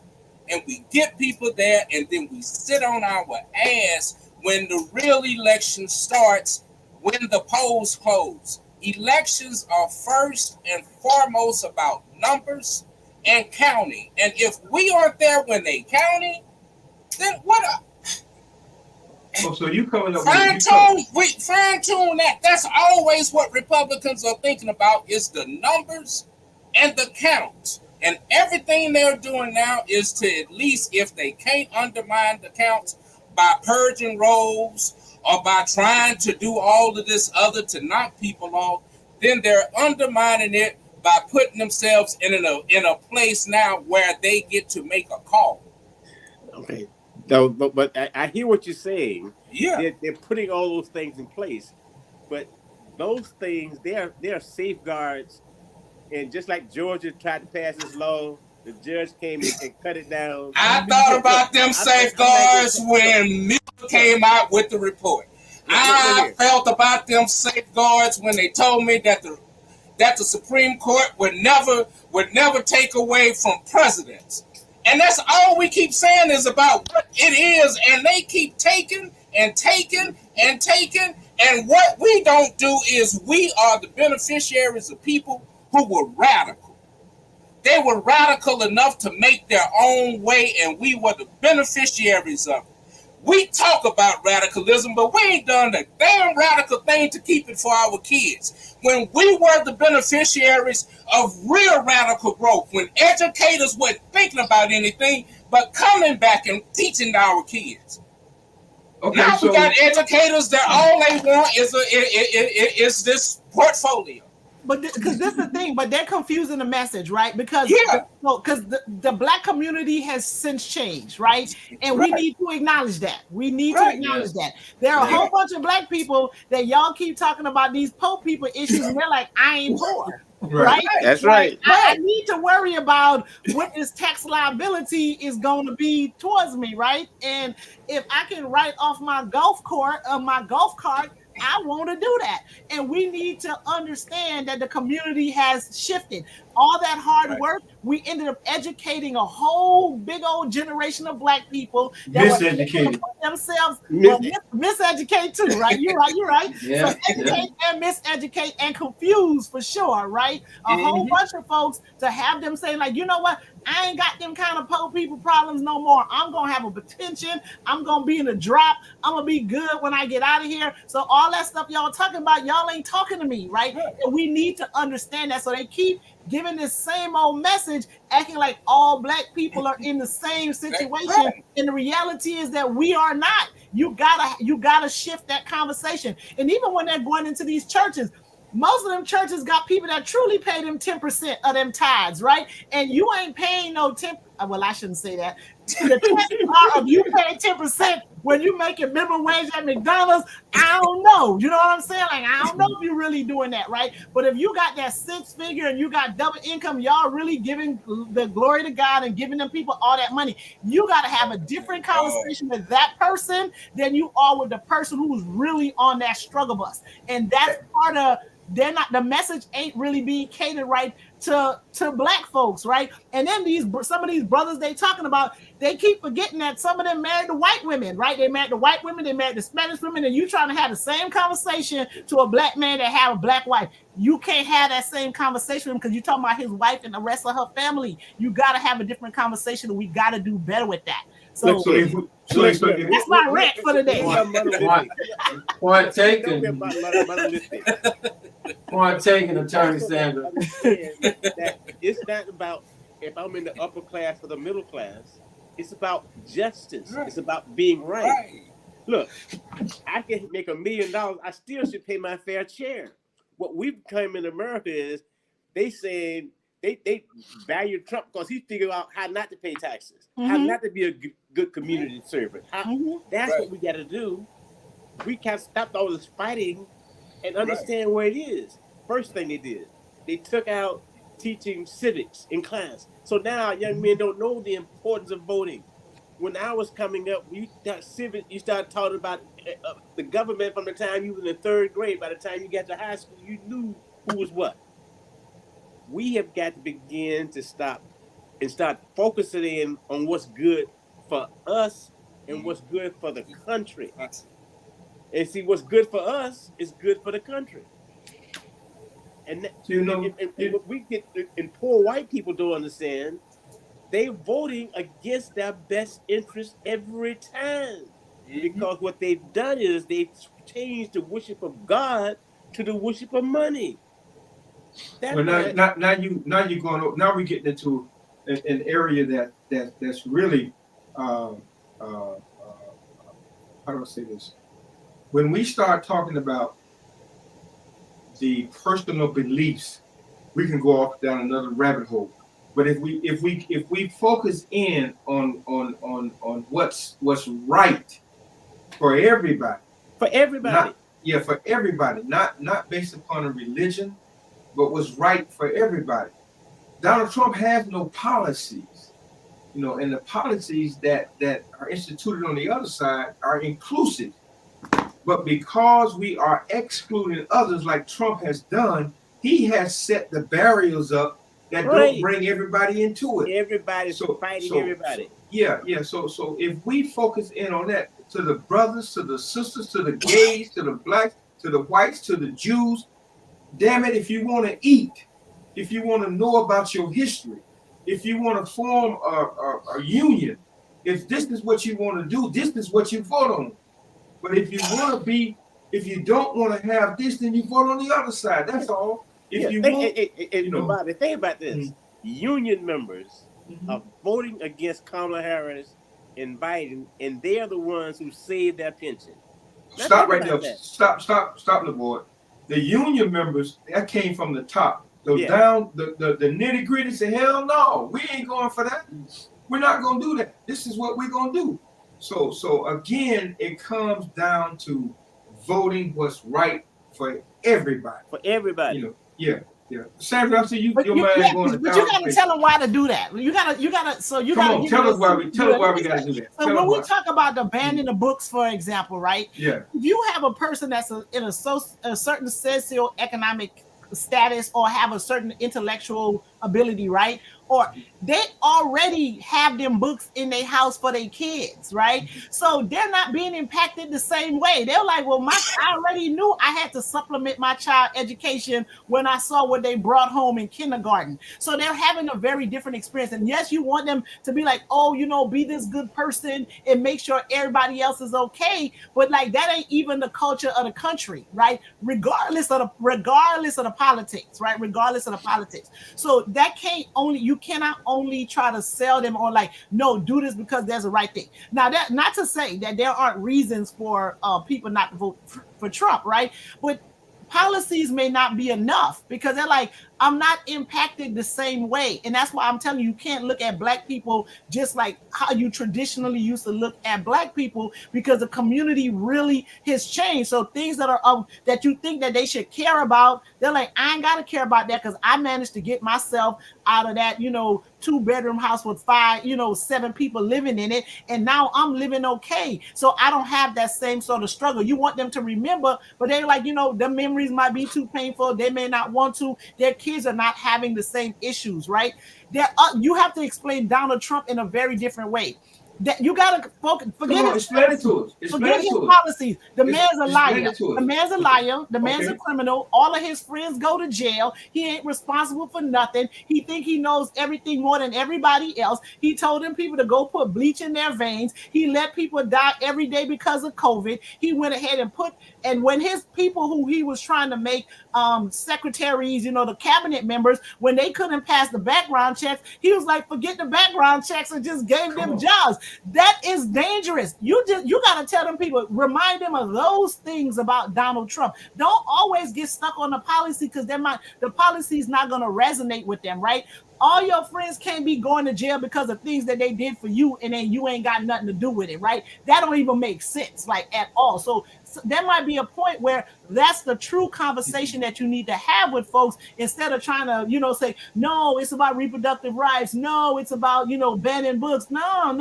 And we get people there, and then we sit on our ass when the real election starts, when the polls close. Elections are first and foremost about numbers and counting. And if we aren't there when they counting, then what up? So you coming up Fine tune that. That's always what Republicans are thinking about, is the numbers and the counts. And everything they're doing now is to, at least if they can't undermine the counts by purging rolls or by trying to do all of this other to knock people off, then they're undermining it by putting themselves in a place now where they get to make a call. Okay. No, but I hear what you're saying. Yeah. They're putting all those things in place. But those things, they're safeguards. And just like Georgia tried to pass this law, the judge came and cut it down. I thought about them safeguards when Miller came out with the report. I felt about them safeguards when they told me that the Supreme Court would never take away from presidents. And that's all we keep saying is about what it is, and they keep taking and taking and taking. And what we don't do is we are the beneficiaries of people who were radical. They were radical enough to make their own way, and we were the beneficiaries of it. We talk about radicalism, but we ain't done the damn radical thing to keep it for our kids. When we were the beneficiaries of real radical growth, when educators weren't thinking about anything but coming back and teaching our kids. Okay, now we got educators that all they want is this portfolio. But because this is the thing, but they're confusing the message, right? Because the Black community has since changed, right? And we need to acknowledge that. We need to acknowledge that. There are a whole bunch of Black people that y'all keep talking about these poor people issues, and they're like, I ain't poor. Right? That's right. I need to worry about what this tax liability is going to be towards me, right? And if I can write off my golf cart, I want to do that. And we need to understand that the community has shifted. All that hard work, we ended up educating a whole big old generation of Black people that miseducated themselves. Miseducate too, right? You're right. Yeah, so educate and miseducate and confuse for sure, right? A whole bunch of folks to have them say, like, you know what? I ain't got them kind of poor people problems no more. I'm going to have a petition. I'm going to be in a drop. I'm going to be good when I get out of here. So all that stuff y'all talking about, y'all ain't talking to me, right? And we need to understand that. So they keep giving this same old message, acting like all Black people are in the same situation. And the reality is that we are not. You gotta shift that conversation. And even when they're going into these churches, most of them churches got people that truly pay them 10% of them tithes, right? And you ain't paying no 10. Well, I shouldn't say that. The chances are of you paying 10% when you making minimum wage at McDonald's, I don't know. You know what I'm saying? Like, I don't know if you're really doing that, right? But if you got that 6-figure and you got double income, y'all really giving the glory to God and giving them people all that money. You got to have a different conversation with that person than you are with the person who's really on that struggle bus. And that's part of, they're not, the message ain't really being catered right to black folks, right? And then some of these brothers they talking about, they keep forgetting that some of them married to white women, right? They married to white women, they married to Spanish women, and you trying to have the same conversation to a black man that have a black wife. You can't have that same conversation with him because you're talking about his wife and the rest of her family. You got to have a different conversation, and we got to do better with that. So that's my rant for the day. Point taken. Point taken, Attorney Sandra. It's not about if I'm in the upper class or the middle class. It's about justice. Right. It's about being right. Look, I can make $1 million. I still should pay my fair share. What we've become in America is they saying they value Trump because he figured out how not to pay taxes, how not to be a good community servant. That's what we got to do. We can't stop all this fighting and understand where it is. First thing they did, they took out teaching civics in class. So now young men don't know the importance of voting. When I was coming up, you started talking about the government from the time you were in the 3rd grade. By the time you got to high school, you knew who was what. We have got to begin to stop and start focusing in on what's good for us and what's good for the country. And see, what's good for us is good for the country. And what we get, and poor white people don't understand, they're voting against their best interest every time. Because what they've done is they've changed the worship of God to the worship of money. Well, now we're getting into an area that's really how do I say this? When we start talking about the personal beliefs, we can go off down another rabbit hole. But if we focus in on what's right for everybody, for everybody, for everybody, not based upon a religion, but what's right for everybody. Donald Trump has no policies, and the policies that are instituted on the other side are inclusive. But because we are excluding others like Trump has done, he has set the barriers up that don't bring everybody into it. Everybody's fighting everybody. So if we focus in on that, to the brothers, to the sisters, to the gays, to the blacks, to the whites, to the Jews, damn it, if you want to eat, if you want to know about your history, if you want to form a union, if this is what you want to do, this is what you vote on. But if you don't want to have this, then you vote on the other side. That's all. Bobby, think about this. Union members are voting against Kamala Harris and Biden, and they're the ones who saved their pension. Stop right there. Stop, Levoyd. The union members, that came from the top. Down, the nitty gritty say, hell no, we ain't going for that. We're not going to do that. This is what we're going to do. So again, it comes down to voting what's right for everybody. For everybody. Sandra, I see you. Your mind going to. But you got to tell them why to do that. You got to. So you got to tell us why we got to do that. So when we talk about the banning the books, for example, right? Yeah. If you have a person that's in a certain socioeconomic status or have a certain intellectual ability, right? Or they already have them books in their house for their kids, right? So they're not being impacted the same way. They're like, well, I already knew I had to supplement my child education when I saw what they brought home in kindergarten. So they're having a very different experience. And yes, you want them to be like, oh, be this good person and make sure everybody else is okay. But like, that ain't even the culture of the country, right? Regardless of the politics, right? Regardless of the politics. So that you cannot only try to sell them on like, no, do this because there's a right thing. Now, that not to say that there aren't reasons for people not to vote for Trump, right? But policies may not be enough because they're like, I'm not impacted the same way. And that's why I'm telling you, you can't look at Black people just like how you traditionally used to look at Black people, because the community really has changed. So things that are that you think that they should care about, they're like, I ain't got to care about that because I managed to get myself out of that, 2-bedroom house with 7 people living in it. And now I'm living okay. So I don't have that same sort of struggle. You want them to remember, but they're like, the memories might be too painful. They may not want to. Their kids are not having the same issues, right? You have to explain Donald Trump in a very different way. That you gotta focus. Forget his policies. The man's a liar. The man's a liar. The man's a criminal. All of his friends go to jail. He ain't responsible for nothing. He think he knows everything more than everybody else. He told them people to go put bleach in their veins. He let people die every day because of COVID. He went ahead and when his people who he was trying to make secretaries, the cabinet members, when they couldn't pass the background checks, he was like, forget the background checks and just gave them jobs. That is dangerous. You got to tell them people, remind them of those things about Donald Trump. Don't always get stuck on the policy because the policy is not going to resonate with them, right? All your friends can't be going to jail because of things that they did for you, and then you ain't got nothing to do with it, right? That don't even make sense, like, at all. So there might be a point where that's the true conversation that you need to have with folks, instead of trying to, say, no, it's about reproductive rights. No, it's about, banning books. No.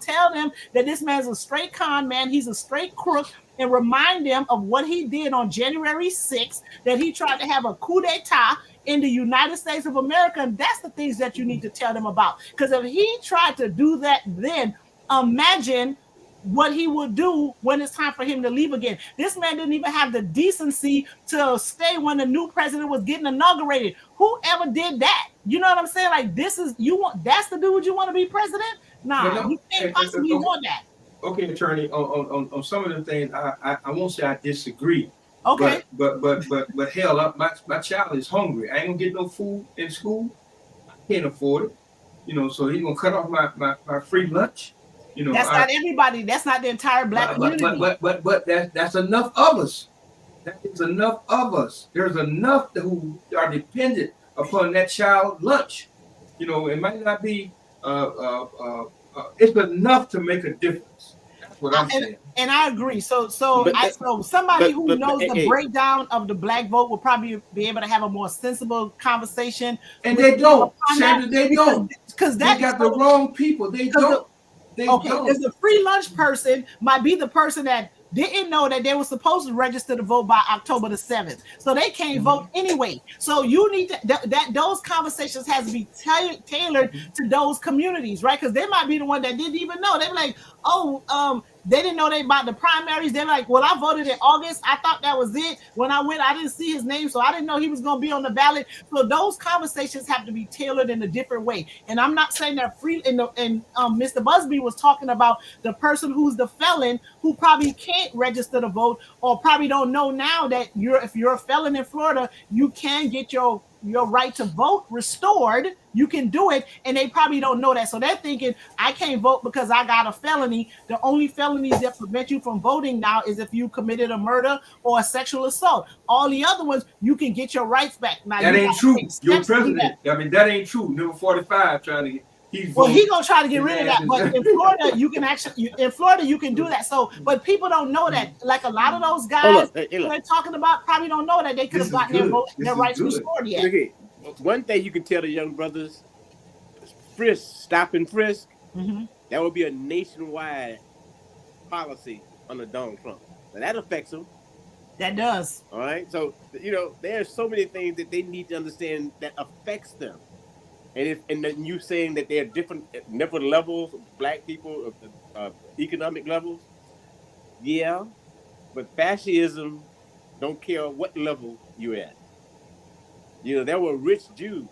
Tell them that this man's a straight con man. He's a straight crook, and remind them of what he did on January 6th, that he tried to have a coup d'etat in the United States of America. And that's the things that you need to tell them about. Because if he tried to do that, then imagine what he would do when it's time for him to leave again. This man didn't even have the decency to stay when the new president was getting inaugurated. Whoever did that? You know what I'm saying? Like, that's the dude you want to be president? Nah, you can't possibly want that. Okay, attorney, on some of the things, I won't say I disagree. Okay. But hell, my child is hungry. I ain't gonna get no food in school. I can't afford it. So he's gonna cut off my free lunch. That's not everybody. That's not the entire Black community. But that's enough of us. That is enough of us. There's enough who are dependent upon that child lunch. It might not be. It's enough to make a difference. That's what I'm saying. And I agree. So somebody who knows the breakdown of the Black vote will probably be able to have a more sensible conversation. And they don't, Sandra. They don't, because they got the wrong people. They don't. Because the free lunch person might be the person that didn't know that they were supposed to register to vote by October the 7th. So they can't vote anyway. So you need to, those conversations has to be tailored to those communities, right? Because they might be the one that didn't even know. They're like, they didn't know about the primaries. They're like, well, I voted in August. I thought that was it. When I went, I didn't see his name, so I didn't know he was going to be on the ballot. So those conversations have to be tailored in a different way. And I'm not saying that Mr. Busby was talking about the person who's the felon who probably can't register to vote, or probably don't know now that if you're a felon in Florida, you can get your right to vote restored. You can do it, and they probably don't know that. So they're thinking, I can't vote because I got a felony. The only felonies that prevent you from voting now is if you committed a murder or a sexual assault. All the other ones, you can get your rights back. Now, that ain't true. Your president, that ain't true. Number 45 trying to get. He's gonna try to get rid of that. But in Florida, you can do that. So, but people don't know that. Like a lot of those guys they're talking about probably don't know that they could have gotten their rights restored yet. Okay. One thing you can tell the young brothers: stop and frisk. Mm-hmm. That would be a nationwide policy under Donald Trump. Now that affects them. That does. All right. So there are so many things that they need to understand that affects them. And then you saying that there are different levels of Black people, economic levels. Yeah, but fascism don't care what level you're at. There were rich Jews.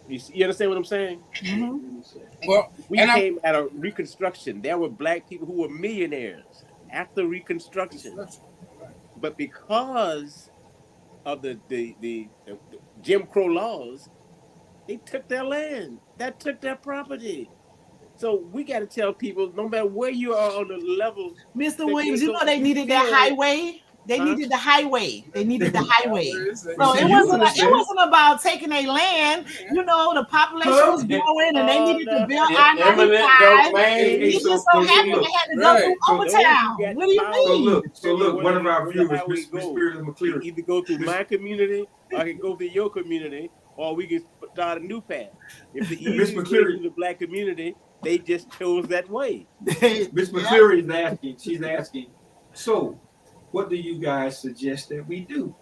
You understand what I'm saying? Mm-hmm. Well, we came out of Reconstruction. There were Black people who were millionaires after Reconstruction, but because of the Jim Crow laws, they took their land. That took their property. So we got to tell people, no matter where you are on the level. Mr. Williams, they needed that highway. They needed the highway. They needed the highway. So See, it you wasn't understand. about taking a land. You know, the population was growing and they needed to build Eminent I-95. domain. He just so happened they had to go through Overtown. What do you mean? So look, one of our viewers, Miss go. Spirit of McCleary. Either go through my community, or I can go through your community, or we can start a new path. If the easiest way through the black community, they just chose that way. Miss McCleary is asking. She's asking. So, what do you guys suggest that we do?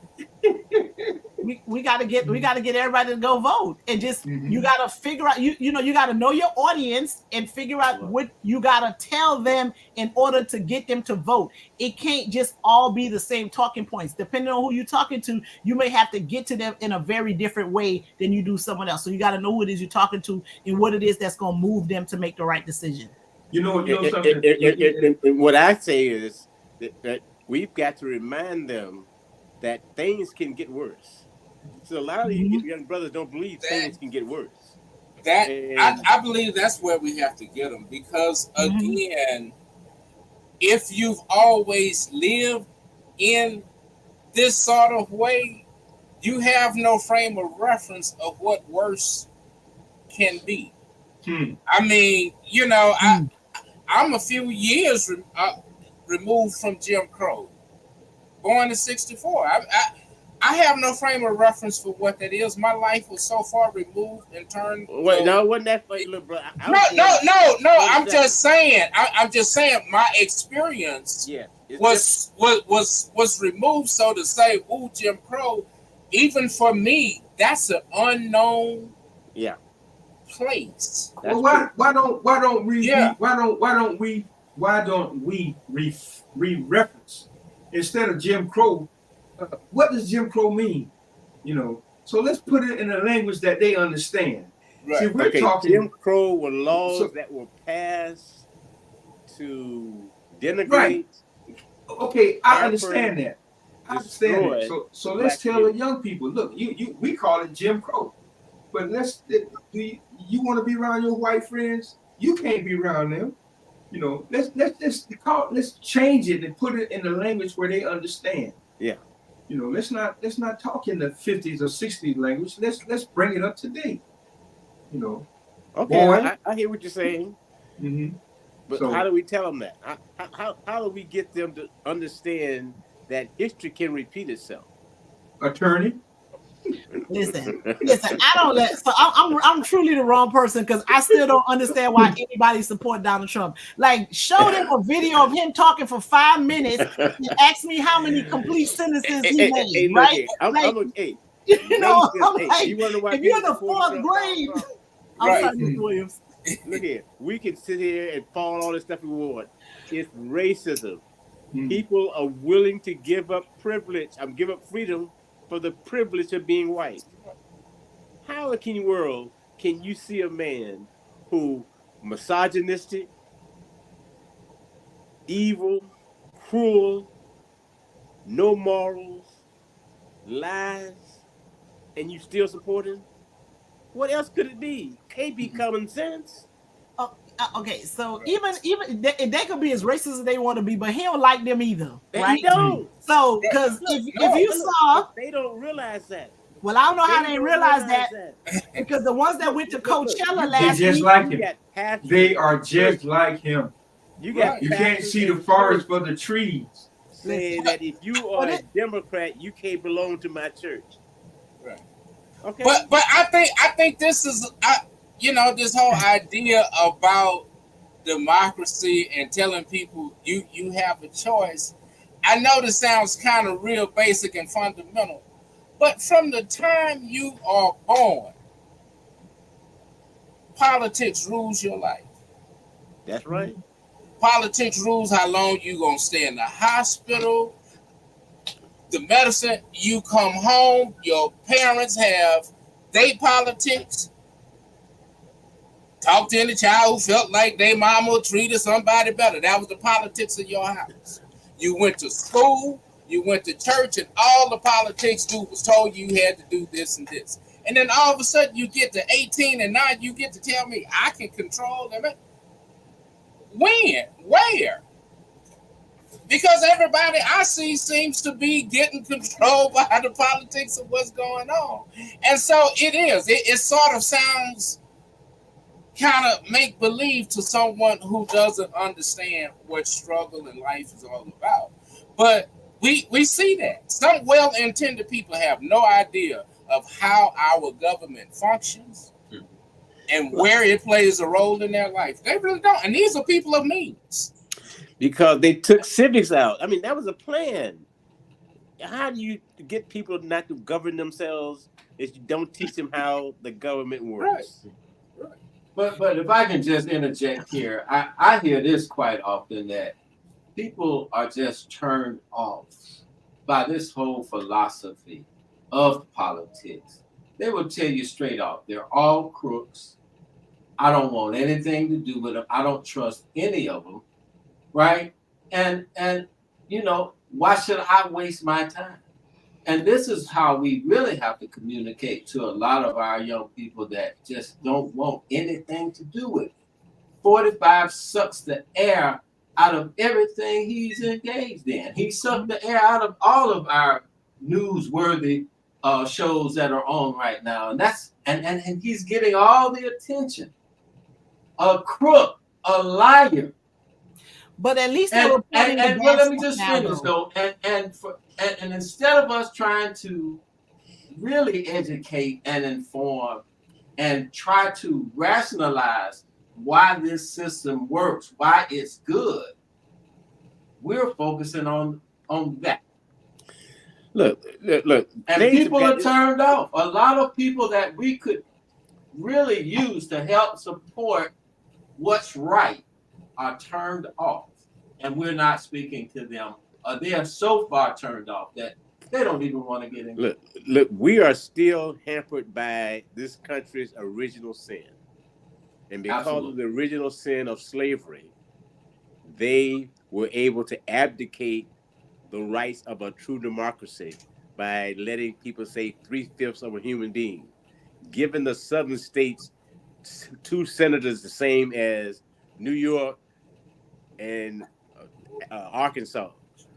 we gotta get everybody to go vote, and just you gotta figure out you gotta know your audience and figure out what you gotta tell them in order to get them to vote. It can't just all be the same talking points. Depending on who you're talking to, you may have to get to them in a very different way than you do someone else. So you gotta know who it is you're talking to and what it is that's gonna move them to make the right decision. You know something. What I say is that we've got to remind them that things can get worse. So a lot of these young brothers don't believe things can get worse. I believe that's where we have to get them, because again, if you've always lived in this sort of way, you have no frame of reference of what worse can be. I mean, you know, I'm a few years removed from Jim Crow, born in '64. I have no frame of reference for what that is. My life was so far removed and turned. Wait, no, wasn't that funny, little brother? No. I'm just saying. I'm just saying. My experience was removed, so to say. Ooh, Jim Crow. Even for me, that's an unknown place. Well, why don't we re-reference instead of Jim Crow? What does Jim Crow mean? You know, so let's put it in a language that they understand. Right. See, we're talking Jim Crow were laws that were passed to denigrate. Right. Okay, I understand that. I understand that. So let's tell the young people, look, we call it Jim Crow, but you want to be around your white friends? You can't be around them. You know, let's change it and put it in a language where they understand. Yeah. You know, let's not talk in the 50s or 60s language. Let's bring it up to date. You know. Okay, I hear what you're saying. But So, how do we tell them that? How do we get them to understand that history can repeat itself? Attorney. Listen. I'm truly the wrong person, because I still don't understand why anybody support Donald Trump. Like, show them a video of him talking for 5 minutes and ask me how many complete sentences he made. Right? You know, if you're in the 4th grade, I'm sorry, Mr. Williams. Look here, we can sit here and fall all this stuff we want. It's racism. People are willing to give up privilege. Give up freedom for the privilege of being white. How in the world can you see a man who misogynistic, evil, cruel, no morals, lies, and you still support him? What else could it be? Can't be common sense. Okay, so even they could be as racist as they want to be, but he don't like them either, right? They don't. So, because if you saw, they don't realize that. Well, I don't know how they realize that, because the ones that went to Coachella last week, just like him. They are just like him. You can't see the forest for the trees. Saying that if you are a Democrat, you can't belong to my church. Right. Okay. But I think this is this whole idea about democracy and telling people you have a choice. I know this sounds kind of real basic and fundamental, but from the time you are born, politics rules your life. That's right. Politics rules how long you gonna stay in the hospital, the medicine, you come home, your parents have their politics. Talk to any child who felt like their mama treated somebody better. That was the politics of your house. You went to school, you went to church, and all the politics dude was told you had to do this and this. And then all of a sudden you get to 18 and now you get to tell me I can control them. When? Where? Because everybody I see seems to be getting controlled by the politics of what's going on. And so it is. It sort of sounds kind of make believe to someone who doesn't understand what struggle in life is all about. But we see that some well-intended people have no idea of how our government functions and where it plays a role in their life. They really don't. And these are people of means. Because they took civics out. I mean, that was a plan. How do you get people not to govern themselves if you don't teach them how the government works? Right. But if I can just interject here, I hear this quite often, that people are just turned off by this whole philosophy of politics. They will tell you straight off, they're all crooks. I don't want anything to do with them. I don't trust any of them, right? And you know, why should I waste my time? And this is how we really have to communicate to a lot of our young people that just don't want anything to do with it. 45 sucks the air out of everything he's engaged in. He sucked the air out of all of our newsworthy shows that are on right now. And that's and he's getting all the attention. A crook, a liar. But at least Well, let me just finish though. And instead of us trying to really educate and inform and try to rationalize why this system works, why it's good, we're focusing on that. Look. And people are turned off. A lot of people that we could really use to help support what's right are turned off. And we're not speaking to them. They are so far turned off that they don't even want to get in. Look, we are still hampered by this country's original sin. And because of the original sin of slavery, they were able to abdicate the rights of a true democracy by letting people say 3/5 of a human being, giving the southern states 2 senators the same as New York and Arkansas.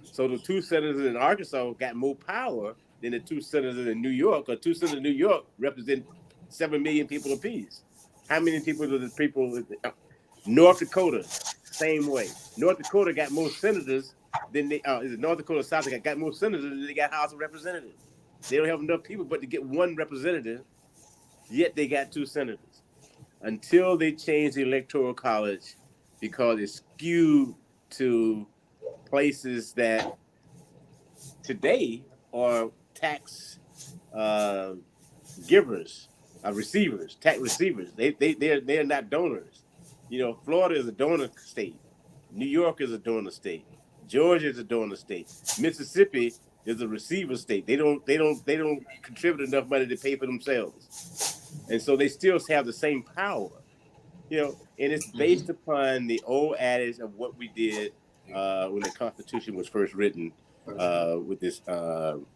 So the 2 senators in Arkansas got more power than the 2 senators in New York, or 2 senators in New York represent 7 million people apiece. How many people do the people? North Dakota, same way. North Dakota got more senators than they. North Dakota, South Dakota got more senators than they got House of Representatives. They don't have enough people, but to get 1 representative, yet they got 2 senators. Until they change the Electoral College, because it's skewed to places that today are tax givers, receivers, tax receivers. They're not donors. You know, Florida is a donor state. New York is a donor state. Georgia is a donor state. Mississippi is a receiver state. They don't contribute enough money to pay for themselves, and so they still have the same power. You know, and it's based upon the old adage of what we did when the Constitution was first written, with this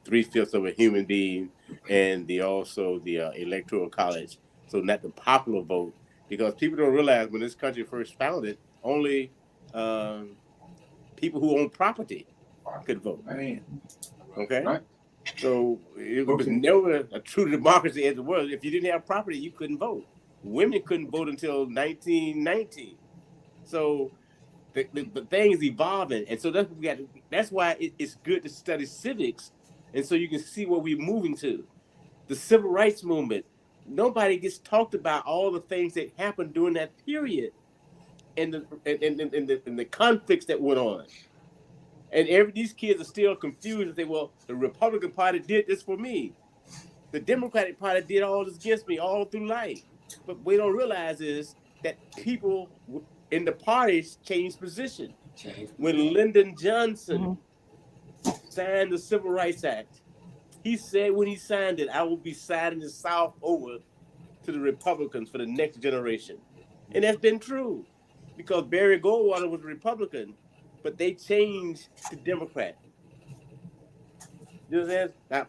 3/5 of a human being, and the Electoral College. So not the popular vote, because people don't realize when this country first founded, only people who own property could vote. Okay, right. So it was never a true democracy as it was. If you didn't have property, you couldn't vote. Women couldn't vote until 1919. So the thing is evolving, and so that's why it's good to study civics, and so you can see what we're moving to. The civil rights movement. Nobody gets talked about all the things that happened during that period, and the conflicts that went on. And these kids are still confused and say, well, the Republican Party did this for me. The Democratic Party did all this against me all through life. But what we don't realize is that people in the parties changed position. When Lyndon Johnson signed the Civil Rights Act, he said when he signed it, I will be signing the South over to the Republicans for the next generation. And that's been true, because Barry Goldwater was a Republican, but they changed to Democrat. You know what I'm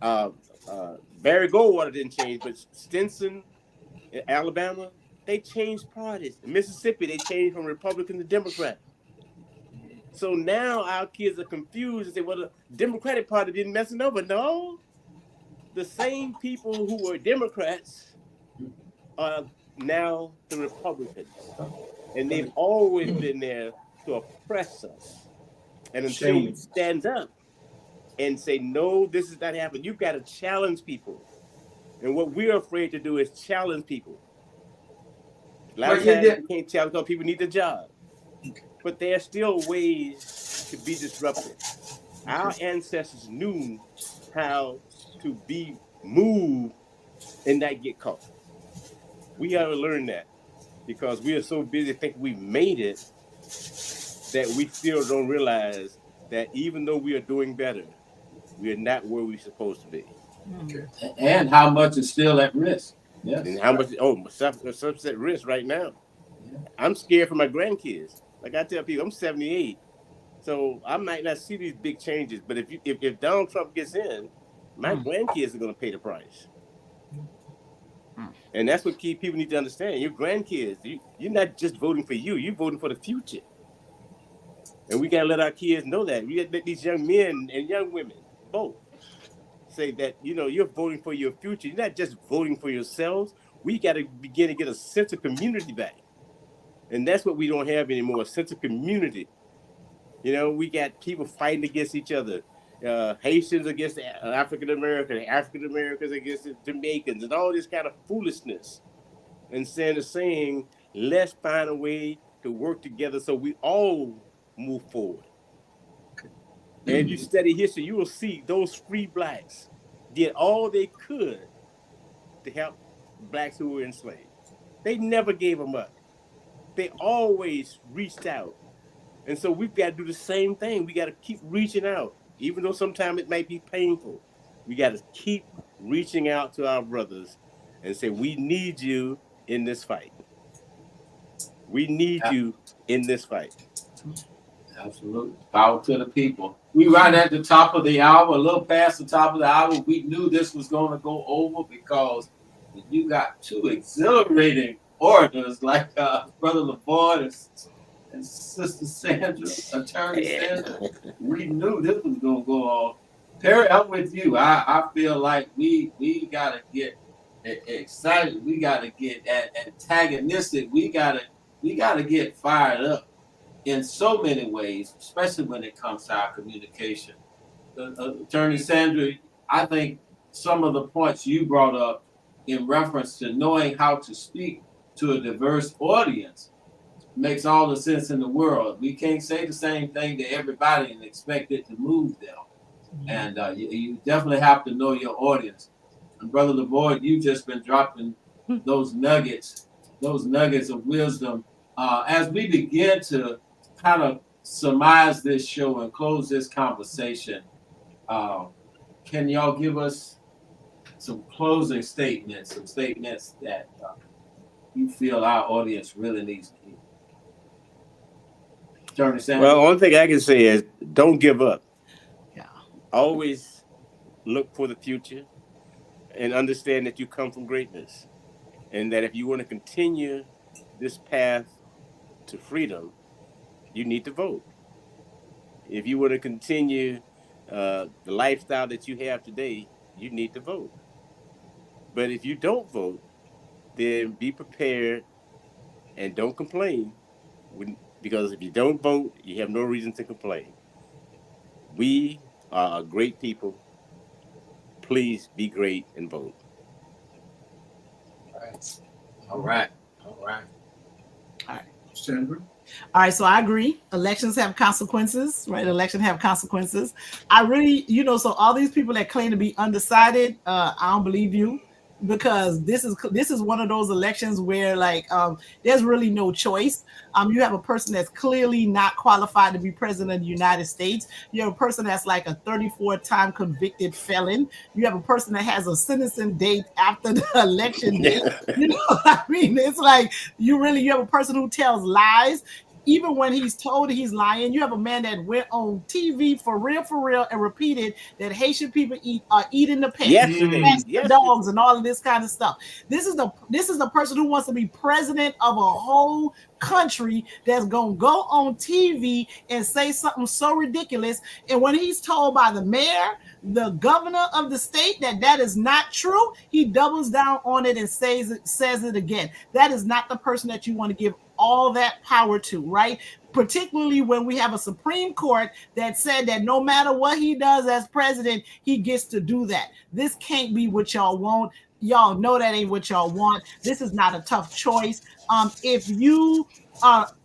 saying? Barry Goldwater didn't change, but Stinson in Alabama, they changed parties. In Mississippi, they changed from Republican to Democrat. So now our kids are confused and say, well, the Democratic Party didn't mess it over. No, the same people who were Democrats are now the Republicans. And they've always been there to oppress us. And until we stand up and say, no, this is not happening, you've got to challenge people. And what we're afraid to do is challenge people. A lot of times you can't challenge because people need the job. But there are still ways to be disruptive. Our ancestors knew how to be moved and not get caught. We got to learn that because we are so busy thinking we made it that we still don't realize that even though we are doing better, we are not where we're supposed to be. Okay. And how much is still at risk. Yes. And how much, stuff's at risk right now. Yeah. I'm scared for my grandkids. Like I tell people, I'm 78, so I might not see these big changes. But if Donald Trump gets in, my grandkids are going to pay the price. And that's what key people need to understand. Your grandkids, you're not just voting for you; you're voting for the future. And we got to let our kids know that. We got to let these young men and young women both say that you're voting for your future. You're not just voting for yourselves. We got to begin to get a sense of community back. And that's what we don't have anymore, a sense of community. We got people fighting against each other. Haitians against African Americans, African Americans against the Jamaicans, and all this kind of foolishness. And saying, let's find a way to work together so we all move forward. And you study history, you will see those free blacks did all they could to help blacks who were enslaved. They never gave them up. They always reached out. And so we've got to do the same thing. We got to keep reaching out, even though sometimes it might be painful. We got to keep reaching out to our brothers and say, we need you in this fight. We need you in this fight. Absolutely. Power to the people. We right at the top of the hour, a little past the top of the hour. We knew this was going to go over because you got two exhilarating orators like Brother Levoyd and Sister Sandra, Attorney Sandra. We knew this was going to go on. Perry, I'm with you. I feel like we got to get excited. We got to get antagonistic. We got to get fired up in so many ways, especially when it comes to our communication. Attorney Sandra, I think some of the points you brought up in reference to knowing how to speak to a diverse audience makes all the sense in the world. We can't say the same thing to everybody and expect it to move them. And you definitely have to know your audience. And Brother Levoyd, you've just been dropping those nuggets of wisdom. As we begin to kind of surmise this show and close this conversation, can y'all give us some closing statements, some statements that you feel our audience really needs to hear? Attorney Sandra? Well, one thing I can say is don't give up. Yeah. Always look for the future and understand that you come from greatness. And that if you want to continue this path to freedom, you need to vote. If you want to continue the lifestyle that you have today, you need to vote. But if you don't vote, then be prepared and don't complain. Because if you don't vote, you have no reason to complain. We are a great people. Please be great and vote. All right. Sandra? All right, so I agree. Elections have consequences, right? Election have consequences. I really, so all these people that claim to be undecided, I don't believe you, because this is one of those elections where there's really no choice. You have a person that's clearly not qualified to be president of the United States. You have a person that's like a 34-time convicted felon. You have a person that has a sentencing date after the election date. You know what I mean? It's like you have a person who tells lies. even when he's told he's lying, you have a man that went on TV for real, and repeated that Haitian people are eating the pets, the dogs, and all of this kind of stuff. This is the person who wants to be president of a whole country that's gonna go on TV and say something so ridiculous. And when he's told by the mayor, the governor of the state, that is not true, he doubles down on it and says it again. That is not the person that you want to give all that power to, right? Particularly when we have a Supreme Court that said that no matter what he does as president, he gets to do that. This can't be what y'all want. Y'all know that ain't what y'all want. This is not a tough choice.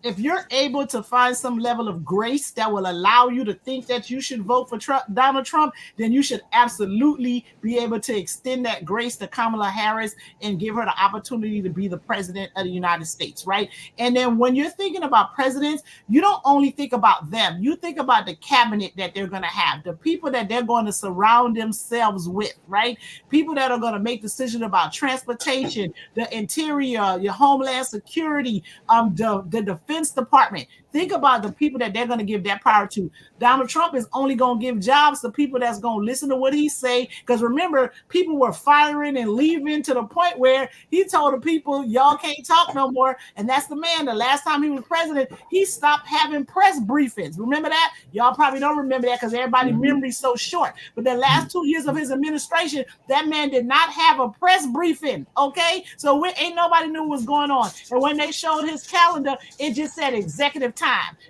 If you're able to find some level of grace that will allow you to think that you should vote for Donald Trump, then you should absolutely be able to extend that grace to Kamala Harris and give her the opportunity to be the president of the United States, right? And then when you're thinking about presidents, you don't only think about them. You think about the cabinet that they're going to have, the people that they're going to surround themselves with, right? People that are going to make decisions about transportation, the interior, your homeland security, the Defense Department. Think about the people that they're going to give that power to. Donald Trump is only going to give jobs to people that's going to listen to what he say. Because remember, people were firing and leaving to the point where he told the people, y'all can't talk no more. And that's the man. The last time he was president, he stopped having press briefings. Remember that? Y'all probably don't remember that because everybody's memory's so short. But the last 2 years of his administration, that man did not have a press briefing. Okay? So ain't nobody knew what was going on. And when they showed his calendar, it just said executive time.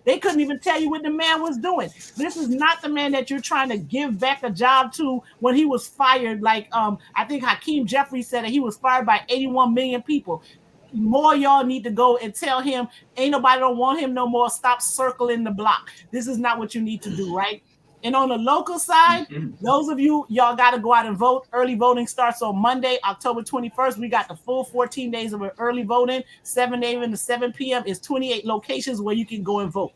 They couldn't even tell you what the man was doing. This is not the man that you're trying to give back a job to when he was fired. Like I think Hakeem Jeffries said that he was fired by 81 million people. More y'all need to go and tell him ain't nobody don't want him no more. Stop circling the block. This is not what you need to do, right? And on the local side, those of y'all got to go out and vote. Early voting starts on Monday, October 21st. We got the full 14 days of early voting, 7 a.m. to 7 p.m. It's 28 locations where you can go and vote.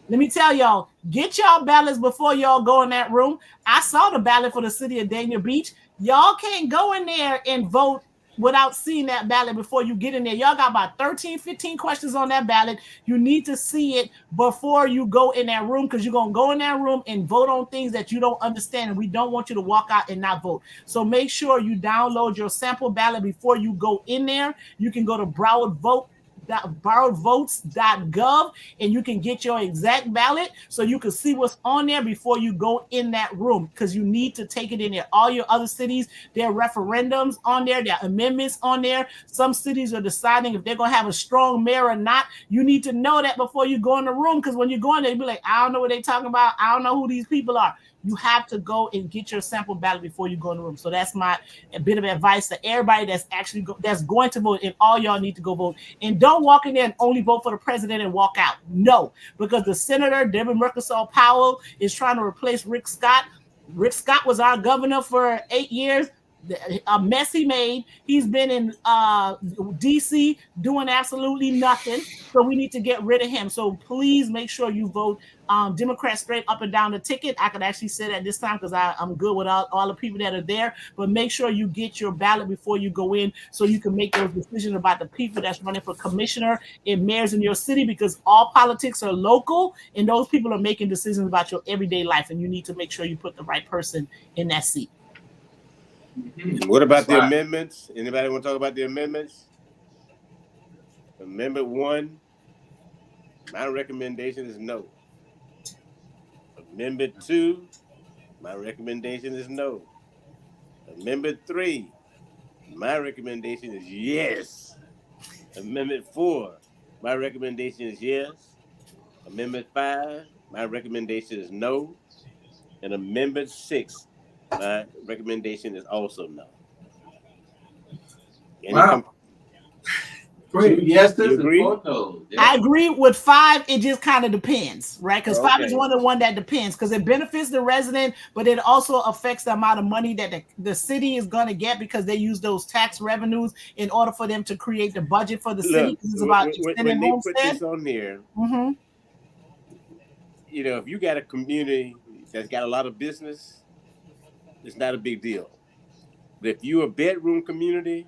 Let me tell y'all, get y'all ballots before y'all go in that room. I saw the ballot for the city of Dania Beach. Y'all can't go in there and vote without seeing that ballot before you get in there. Y'all got about 13, 15 questions on that ballot. You need to see it before you go in that room because you're going to go in that room and vote on things that you don't understand, and we don't want you to walk out and not vote. So make sure you download your sample ballot before you go in there. You can go to borrowedvotes.gov and you can get your exact ballot so you can see what's on there before you go in that room because you need to take it in there. All your other cities, there are referendums on there, there are amendments on there. Some cities are deciding if they're going to have a strong mayor or not. You need to know that before you go in the room because when you go in there, you'll be like, I don't know what they're talking about. I don't know who these people are. You have to go and get your sample ballot before you go in the room. So that's a bit of advice to everybody that's actually that's going to vote, and all y'all need to go vote. And don't walk in there and only vote for the president and walk out. No, because the Senator, Debbie Merkersall Powell, is trying to replace Rick Scott. Rick Scott was our governor for 8 years. A mess he made. He's been in DC doing absolutely nothing. So we need to get rid of him. So please make sure you vote Democrat straight up and down the ticket. I could actually say that this time because I'm good with all the people that are there. But make sure you get your ballot before you go in so you can make those decisions about the people that's running for commissioner and mayors in your city because all politics are local and those people are making decisions about your everyday life. And you need to make sure you put the right person in that seat. What about the amendments? Anybody want to talk about the amendments? Amendment 1, my recommendation is no. Amendment 2, my recommendation is no. Amendment 3, my recommendation is yes. Amendment 4, my recommendation is yes. Amendment 5, my recommendation is no. And Amendment 6, my recommendation is also no. Wow. Great. Yes, You agree? Yeah. I agree with 5. It just kind of depends, right? Because 5 is one that depends because it benefits the resident, but it also affects the amount of money that the city is going to get because they use those tax revenues in order for them to create the budget for the city. It's about when they put this on there, you know, if you got a community that's got a lot of business, it's not a big deal. But if you're a bedroom community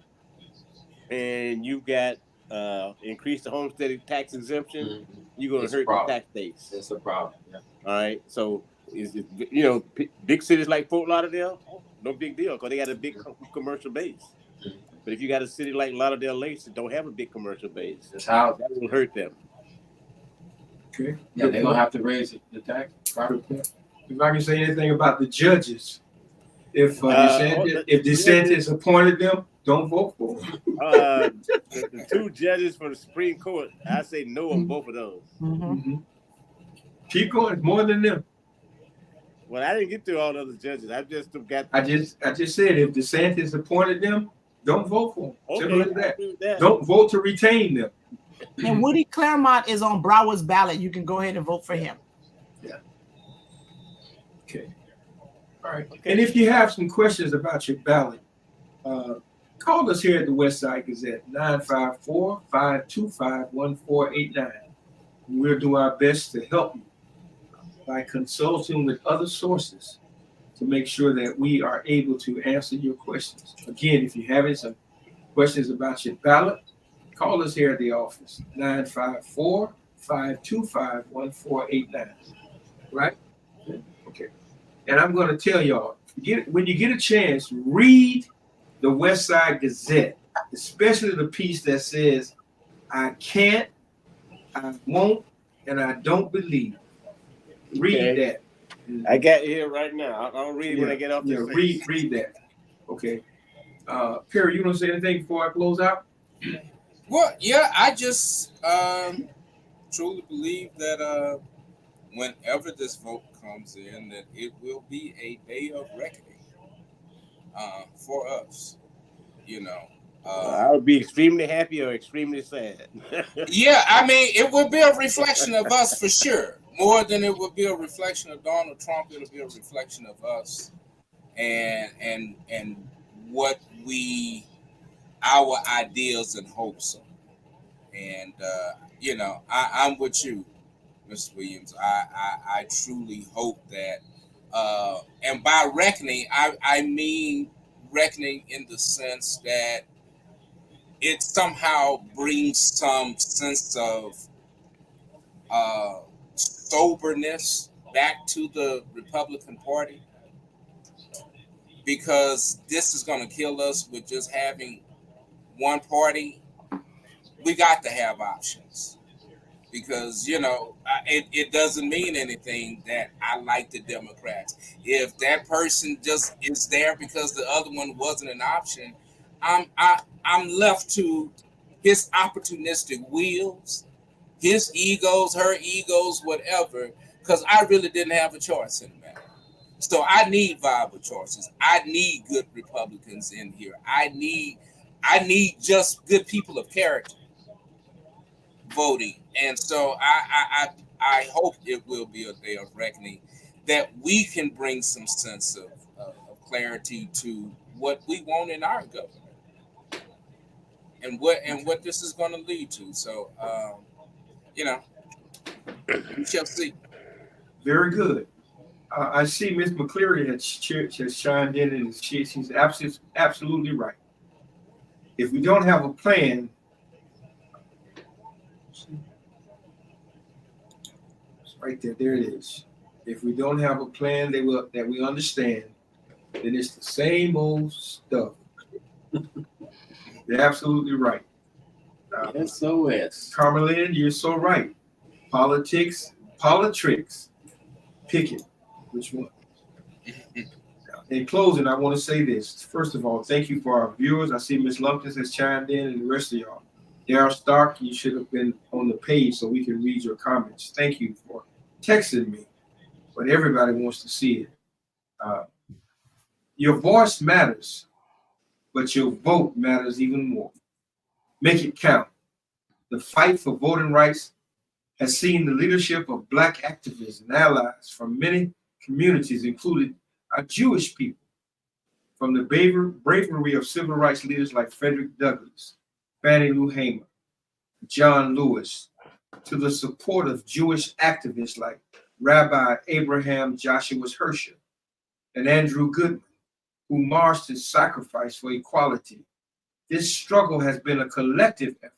and you've got increased the homestead tax exemption, you're going It's to a hurt the problem. tax base. It's a problem. Yeah. All right. So, big cities like Fort Lauderdale, no big deal because they got a big commercial base. But if you got a city like Lauderdale Lakes that don't have a big commercial base, That's how. that will hurt them. Okay. Yeah, they're gonna have to raise the tax. If I can say anything about the judges, if the DeSantis appointed them, don't vote for them. The two judges for the Supreme Court, I say no on both of those. Keep going, more than them. Well, I didn't get through all the other judges. I just got. I just said if DeSantis appointed them, don't vote for them. Okay, Simple as that. that. Don't vote to retain them. And Woody Claremont is on Broward's ballot. You can go ahead and vote for him. Yeah. Okay. All right. Okay. And if you have some questions about your ballot, call us here at the Westside Gazette, 954-525-1489. We'll do our best to help you by consulting with other sources to make sure that we are able to answer your questions. Again, if you're having some questions about your ballot, call us here at the office, 954-525-1489. Right? Okay. And I'm going to tell y'all, when you get a chance, read the Westside Gazette, especially the piece that says, I can't, I won't, and I don't believe. Read that. I got it here right now. I'll read it when I get off this. Read that. Okay. Perry, you want to say anything before I close out? Well, yeah, I just truly believe that whenever this vote comes in, that it will be a day of reckoning for us. I would be extremely happy or extremely sad. Yeah, I mean, it will be a reflection of us for sure. More than it will be a reflection of Donald Trump, it'll be a reflection of us and what our ideals and hopes are. And I'm with you, Mr. Williams. I truly hope that, and by reckoning, I mean reckoning in the sense that it somehow brings some sense of soberness back to the Republican Party, because this is going to kill us with just having one party. We got to have options, because it doesn't mean anything that I like the Democrats. If that person just is there because the other one wasn't an option, I'm left to his opportunistic wheels, his egos, her egos, whatever, because I really didn't have a choice in the matter. So I need viable choices. I need good Republicans in here. I need just good people of character voting. And so I hope it will be a day of reckoning, that we can bring some sense of clarity to what we want in our government and what this is going to lead to. So we shall see. Very good. I see Ms. McCleary has chimed in, and she's absolutely right. If we don't have a plan, it's right there. There it is. If we don't have a plan that we understand, then it's the same old stuff. You're absolutely right. SOS. Carmelyn, you're so right. Politics. Pick it. Which one? In closing, I want to say this. First of all, thank you for our viewers. I see Ms. Lumpkins has chimed in, and the rest of y'all. Darryl Stark, you should have been on the page so we can read your comments. Thank you for texting me, but everybody wants to see it. Your voice matters, but your vote matters even more. Make it count. The fight for voting rights has seen the leadership of Black activists and allies from many communities, including our Jewish people, from the bravery of civil rights leaders like Frederick Douglass, Fannie Lou Hamer, John Lewis, to the support of Jewish activists like Rabbi Abraham Joshua Herscher and Andrew Goodman, who marched and sacrificed for equality. This struggle has been a collective effort.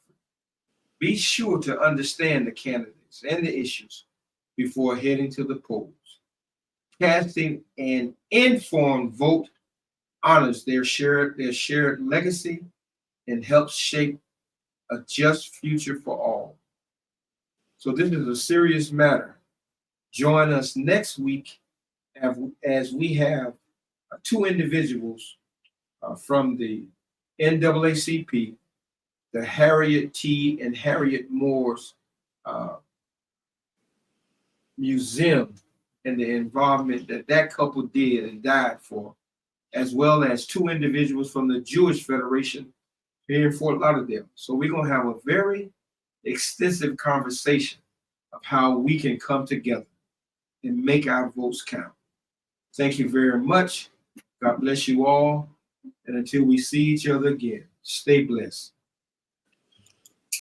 Be sure to understand the candidates candidates and the issues before heading to the polls. Casting an informed vote honors their shared legacy and helps shape a just future for all. So this is a serious matter. Join us next week as we have two individuals from the NAACP, the Harriet T. and Harriet Moore's Museum, and the involvement that couple did and died for, as well as two individuals from the Jewish Federation here in Fort Lauderdale. So we're going to have a very extensive conversation of how we can come together and make our votes count. Thank you very much. God bless you all. And until we see each other again, stay blessed.